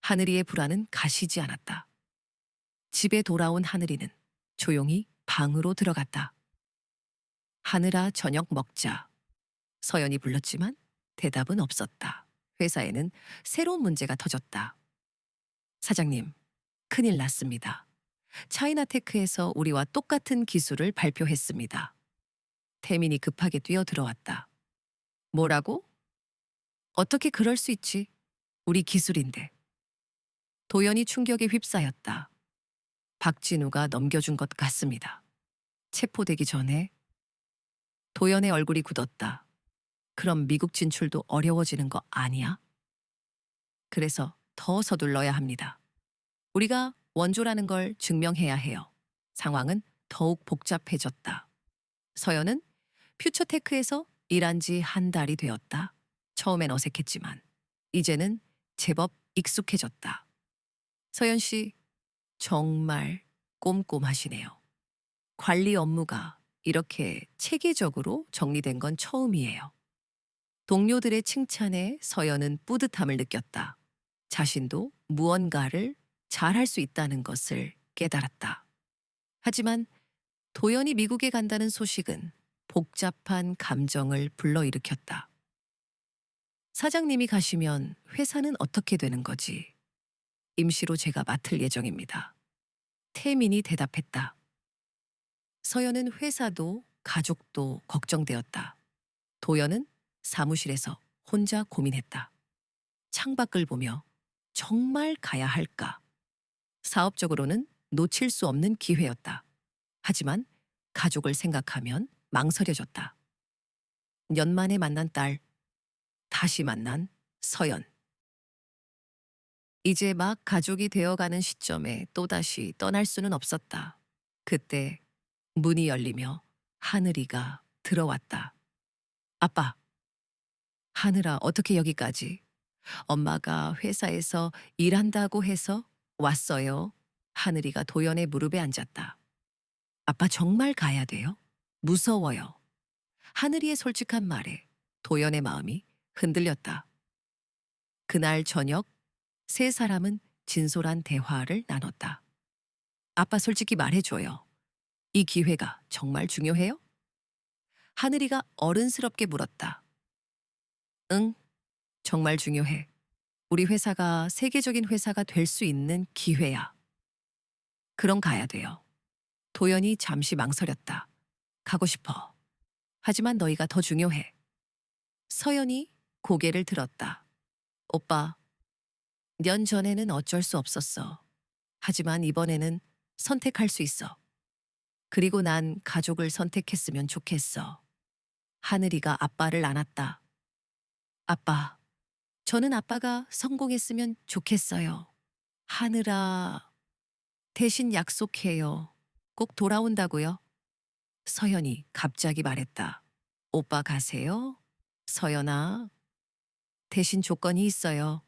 하늘이의 불안은 가시지 않았다. 집에 돌아온 하늘이는 조용히 방으로 들어갔다. 하늘아, 저녁 먹자. 서연이 불렀지만 대답은 없었다. 회사에는 새로운 문제가 터졌다. 사장님, 큰일 났습니다. 차이나테크에서 우리와 똑같은 기술을 발표했습니다. 태민이 급하게 뛰어들어왔다. 뭐라고? 어떻게 그럴 수 있지? 우리 기술인데. 도연이 충격에 휩싸였다. 박진우가 넘겨준 것 같습니다. 체포되기 전에. 도연의 얼굴이 굳었다. 그럼 미국 진출도 어려워지는 거 아니야? 그래서 더 서둘러야 합니다. 우리가 원조라는 걸 증명해야 해요. 상황은 더욱 복잡해졌다. 서연은 퓨처테크에서 일한 지 한 달이 되었다. 처음엔 어색했지만 이제는 제법 익숙해졌다. 서연 씨, 정말 꼼꼼하시네요. 관리 업무가 이렇게 체계적으로 정리된 건 처음이에요. 동료들의 칭찬에 서연은 뿌듯함을 느꼈다. 자신도 무언가를 잘할 수 있다는 것을 깨달았다. 하지만 도연이 미국에 간다는 소식은 복잡한 감정을 불러일으켰다. 사장님이 가시면 회사는 어떻게 되는 거지? 임시로 제가 맡을 예정입니다. 태민이 대답했다. 서연은 회사도 가족도 걱정되었다. 도연은 사무실에서 혼자 고민했다. 창밖을 보며 정말 가야 할까? 사업적으로는 놓칠 수 없는 기회였다. 하지만 가족을 생각하면 망설여졌다. 년만에 만난 딸, 다시 만난 서연. 이제 막 가족이 되어가는 시점에 또다시 떠날 수는 없었다. 그때 문이 열리며 하늘이가 들어왔다. 아빠, 하늘아, 어떻게 여기까지? 엄마가 회사에서 일한다고 해서 왔어요. 하늘이가 도연의 무릎에 앉았다. 아빠 정말 가야 돼요? 무서워요. 하늘이의 솔직한 말에 도연의 마음이 흔들렸다. 그날 저녁 세 사람은 진솔한 대화를 나눴다. 아빠 솔직히 말해줘요. 이 기회가 정말 중요해요? 하늘이가 어른스럽게 물었다. 응, 정말 중요해. 우리 회사가 세계적인 회사가 될 수 있는 기회야. 그럼 가야 돼요. 도연이 잠시 망설였다. 가고 싶어. 하지만 너희가 더 중요해. 서연이 고개를 들었다. 오빠, 년 전에는 어쩔 수 없었어. 하지만 이번에는 선택할 수 있어. 그리고 난 가족을 선택했으면 좋겠어. 하늘이가 아빠를 안았다. 아빠, 저는 아빠가 성공했으면 좋겠어요. 하늘아, 대신 약속해요. 꼭 돌아온다고요. 서연이 갑자기 말했다. 오빠 가세요? 서연아, 대신 조건이 있어요.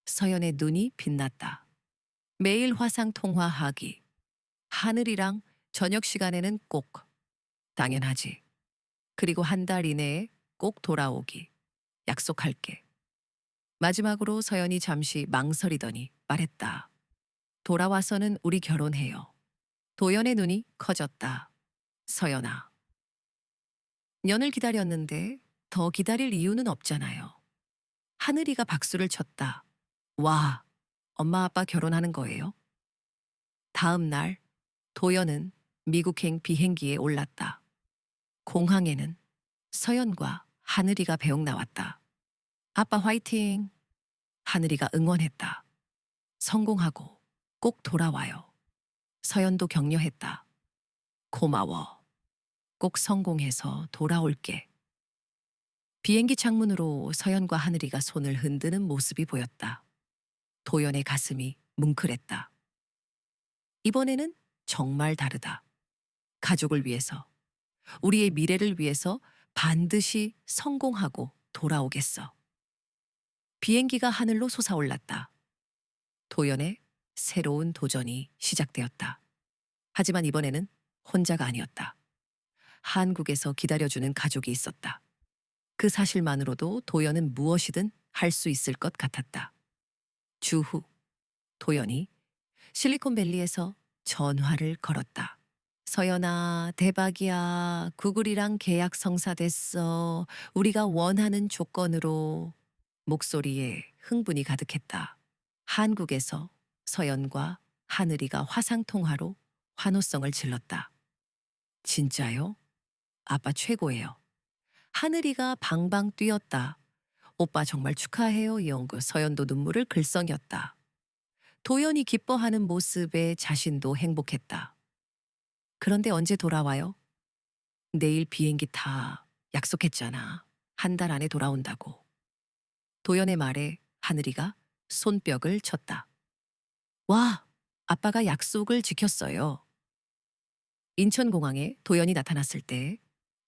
서연의 눈이 빛났다. 매일 화상 통화하기. 하늘이랑 저녁 시간에는 꼭. 당연하지. 그리고 한 달 이내에 꼭 돌아오기. 약속할게. 마지막으로 서연이 잠시 망설이더니 말했다. 돌아와서는 우리 결혼해요. 도연의 눈이 커졌다. 서연아. 년을 기다렸는데 더 기다릴 이유는 없잖아요. 하늘이가 박수를 쳤다. 와, 엄마 아빠 결혼하는 거예요? 다음 날 도연은 미국행 비행기에 올랐다. 공항에는 서연과 하늘이가 배웅 나왔다. 아빠 화이팅! 하늘이가 응원했다. 성공하고 꼭 돌아와요. 서연도 격려했다. 고마워. 꼭 성공해서 돌아올게. 비행기 창문으로 서연과 하늘이가 손을 흔드는 모습이 보였다. 도연의 가슴이 뭉클했다. 이번에는 정말 다르다. 가족을 위해서, 우리의 미래를 위해서 반드시 성공하고 돌아오겠어. 비행기가 하늘로 솟아올랐다. 도연의 새로운 도전이 시작되었다. 하지만 이번에는 혼자가 아니었다. 한국에서 기다려주는 가족이 있었다. 그 사실만으로도 도연은 무엇이든 할 수 있을 것 같았다. 주후, 도연이 실리콘밸리에서 전화를 걸었다. 서연아, 대박이야. 구글이랑 계약 성사됐어. 우리가 원하는 조건으로. 목소리에 흥분이 가득했다. 한국에서 서연과 하늘이가 화상통화로 환호성을 질렀다. 진짜요? 아빠 최고예요. 하늘이가 방방 뛰었다. 오빠 정말 축하해요. 영구 서연도 눈물을 글썽였다. 도연이 기뻐하는 모습에 자신도 행복했다. 그런데 언제 돌아와요? 내일 비행기 타. 약속했잖아. 한 달 안에 돌아온다고. 도연의 말에 하늘이가 손뼉을 쳤다. 와, 아빠가 약속을 지켰어요. 인천공항에 도연이 나타났을 때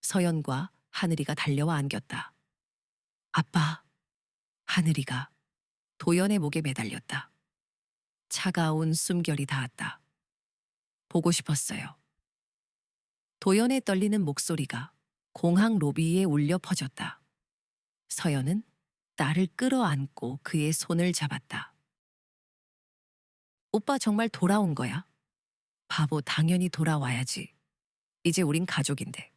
서연과 하늘이가 달려와 안겼다. 아빠, 하늘이가 도연의 목에 매달렸다. 차가운 숨결이 닿았다. 보고 싶었어요. 도연의 떨리는 목소리가 공항 로비에 울려 퍼졌다. 서연은 나를 끌어안고 그의 손을 잡았다. 오빠 정말 돌아온 거야? 바보, 당연히 돌아와야지. 이제 우린 가족인데.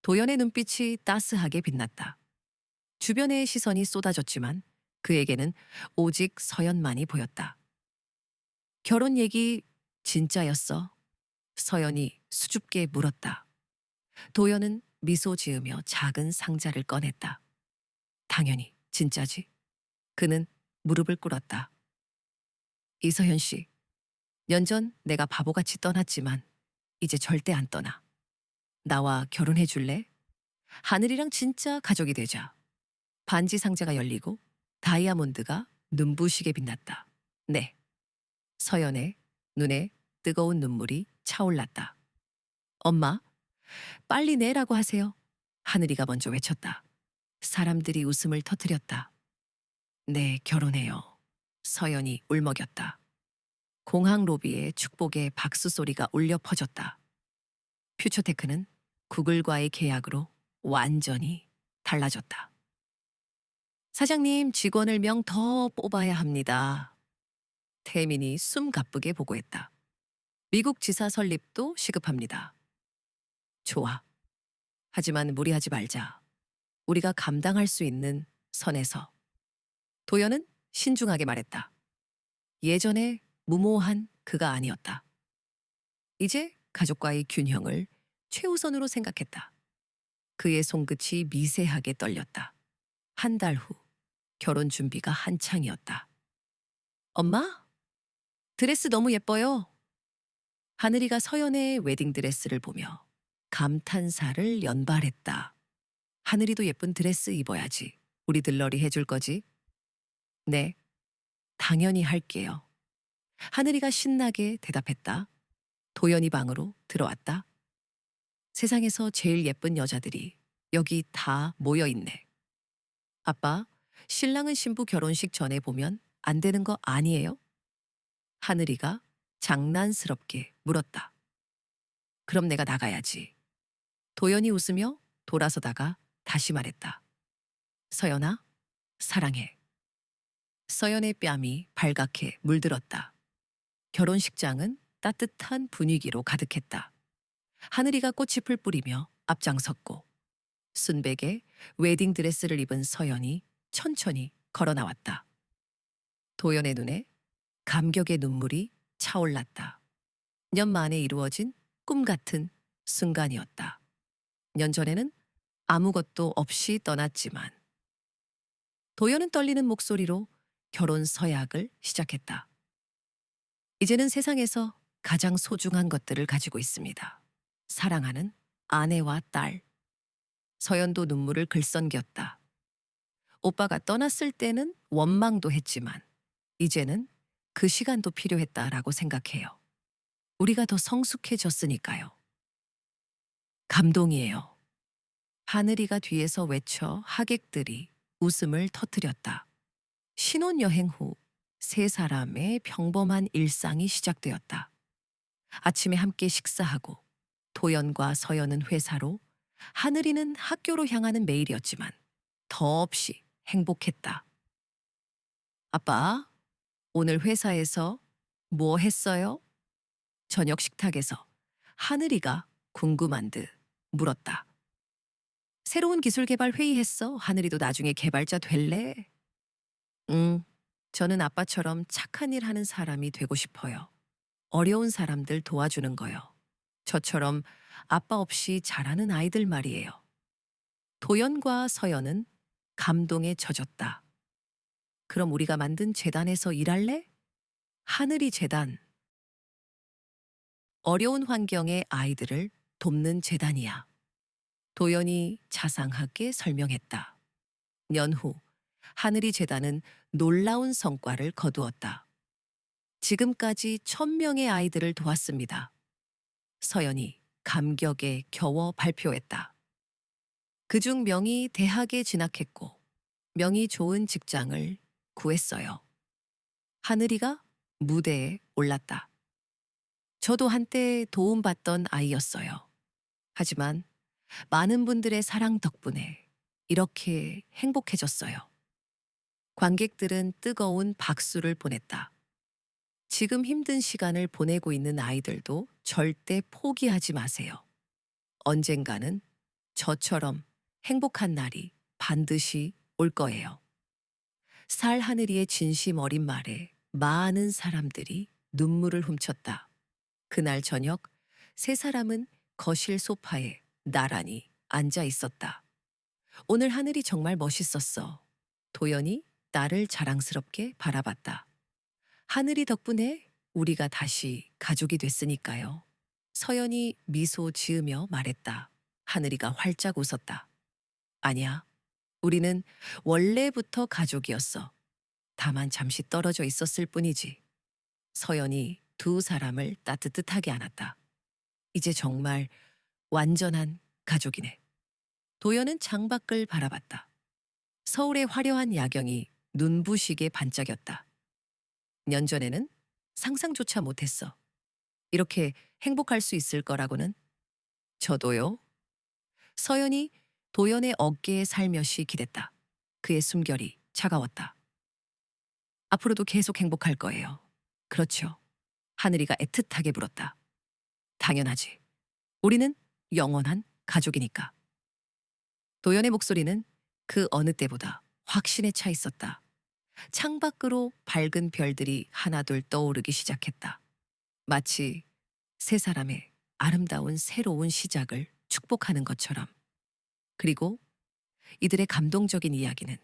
도연의 눈빛이 따스하게 빛났다. 주변의 시선이 쏟아졌지만 그에게는 오직 서연만이 보였다. 결혼 얘기 진짜였어? 서연이 수줍게 물었다. 도연은 미소 지으며 작은 상자를 꺼냈다. 당연히 진짜지. 그는 무릎을 꿇었다. 이서현 씨, 년 전 내가 바보같이 떠났지만 이제 절대 안 떠나. 나와 결혼해 줄래? 하늘이랑 진짜 가족이 되자. 반지 상자가 열리고 다이아몬드가 눈부시게 빛났다. 네. 서연의 눈에 뜨거운 눈물이 차올랐다. 엄마, 빨리 내라고 하세요. 하늘이가 먼저 외쳤다. 사람들이 웃음을 터뜨렸다. 네, 결혼해요. 서연이 울먹였다. 공항 로비에 축복의 박수 소리가 울려 퍼졌다. 퓨처테크는 구글과의 계약으로 완전히 달라졌다. 사장님, 직원을 명 더 뽑아야 합니다. 태민이 숨 가쁘게 보고했다. 미국 지사 설립도 시급합니다. 좋아. 하지만 무리하지 말자. 우리가 감당할 수 있는 선에서. 도연은 신중하게 말했다. 예전에 무모한 그가 아니었다. 이제 가족과의 균형을 최우선으로 생각했다. 그의 손끝이 미세하게 떨렸다. 한 달 후, 결혼 준비가 한창이었다. 엄마? 드레스 너무 예뻐요. 하늘이가 서연의 웨딩드레스를 보며 감탄사를 연발했다. 하늘이도 예쁜 드레스 입어야지. 우리 들러리 해줄 거지? 네, 당연히 할게요. 하늘이가 신나게 대답했다. 도연이 방으로 들어왔다. 세상에서 제일 예쁜 여자들이 여기 다 모여 있네. 아빠, 신랑은 신부 결혼식 전에 보면 안 되는 거 아니에요? 하늘이가 장난스럽게 물었다. 그럼 내가 나가야지. 도연이 웃으며 돌아서다가 다시 말했다. 서연아, 사랑해. 서연의 뺨이 발갛게 물들었다. 결혼식장은 따뜻한 분위기로 가득했다. 하늘이가 꽃잎을 뿌리며 앞장섰고 순백의 웨딩드레스를 입은 서연이 천천히 걸어 나왔다. 도연의 눈에 감격의 눈물이 차올랐다. 년 만에 이루어진 꿈 같은 순간이었다. 년 전에는 아무것도 없이 떠났지만 도연은 떨리는 목소리로 결혼 서약을 시작했다. 이제는 세상에서 가장 소중한 것들을 가지고 있습니다. 사랑하는 아내와 딸. 서연도 눈물을 글썽겼다. 오빠가 떠났을 때는 원망도 했지만 이제는 그 시간도 필요했다라고 생각해요. 우리가 더 성숙해졌으니까요. 감동이에요. 하늘이가 뒤에서 외쳐 하객들이 웃음을 터뜨렸다. 신혼여행 후 세 사람의 평범한 일상이 시작되었다. 아침에 함께 식사하고 도연과 서연은 회사로, 하늘이는 학교로 향하는 매일이었지만 더없이 행복했다. 아빠, 오늘 회사에서 뭐 했어요? 저녁 식탁에서 하늘이가 궁금한 듯 물었다. 새로운 기술 개발 회의했어. 하늘이도 나중에 개발자 될래? 응, 저는 아빠처럼 착한 일 하는 사람이 되고 싶어요. 어려운 사람들 도와주는 거요. 저처럼 아빠 없이 자라는 아이들 말이에요. 도연과 서연은 감동에 젖었다. 그럼 우리가 만든 재단에서 일할래? 하늘이 재단. 어려운 환경의 아이들을 돕는 재단이야. 도연이 자상하게 설명했다. 년 후, 하늘이 재단은 놀라운 성과를 거두었다. 지금까지 1,000명의 아이들을 도왔습니다. 서연이 감격에 겨워 발표했다. 그중 명이 대학에 진학했고 명이 좋은 직장을 구했어요. 하늘이가 무대에 올랐다. 저도 한때 도움받던 아이였어요. 하지만 많은 분들의 사랑 덕분에 이렇게 행복해졌어요. 관객들은 뜨거운 박수를 보냈다. 지금 힘든 시간을 보내고 있는 아이들도 절대 포기하지 마세요. 언젠가는 저처럼 행복한 날이 반드시 올 거예요. 살 하늘이의 진심 어린 말에 많은 사람들이 눈물을 훔쳤다. 그날 저녁 세 사람은 거실 소파에 나란히 앉아 있었다. 오늘 하늘이 정말 멋있었어. 도연이 나를 자랑스럽게 바라봤다. 하늘이 덕분에 우리가 다시 가족이 됐으니까요. 서연이 미소 지으며 말했다. 하늘이가 활짝 웃었다. 아니야. 우리는 원래부터 가족이었어. 다만 잠시 떨어져 있었을 뿐이지. 서연이 두 사람을 따뜻하게 안았다. 이제 정말 완전한 가족이네. 도연은 창밖을 바라봤다. 서울의 화려한 야경이 눈부시게 반짝였다. 년 전에는 상상조차 못했어. 이렇게 행복할 수 있을 거라고는. 저도요. 서연이 도연의 어깨에 살며시 기댔다. 그의 숨결이 차가웠다. 앞으로도 계속 행복할 거예요. 그렇죠. 하늘이가 애틋하게 물었다. 당연하지. 우리는 영원한 가족이니까. 도연의 목소리는 그 어느 때보다 확신에 차 있었다. 창밖으로 밝은 별들이 하나둘 떠오르기 시작했다. 마치 세 사람의 아름다운 새로운 시작을 축복하는 것처럼. 그리고 이들의 감동적인 이야기는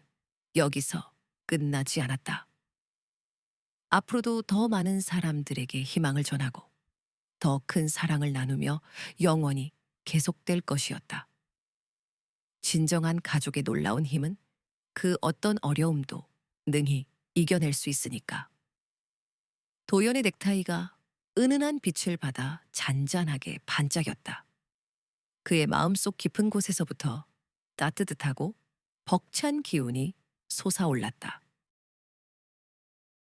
여기서 끝나지 않았다. 앞으로도 더 많은 사람들에게 희망을 전하고 더 큰 사랑을 나누며 영원히 계속될 것이었다. 진정한 가족의 놀라운 힘은 그 어떤 어려움도 능히 이겨낼 수 있으니까. 도연의 넥타이가 은은한 빛을 받아 잔잔하게 반짝였다. 그의 마음속 깊은 곳에서부터 따뜻하고 벅찬 기운이 솟아올랐다.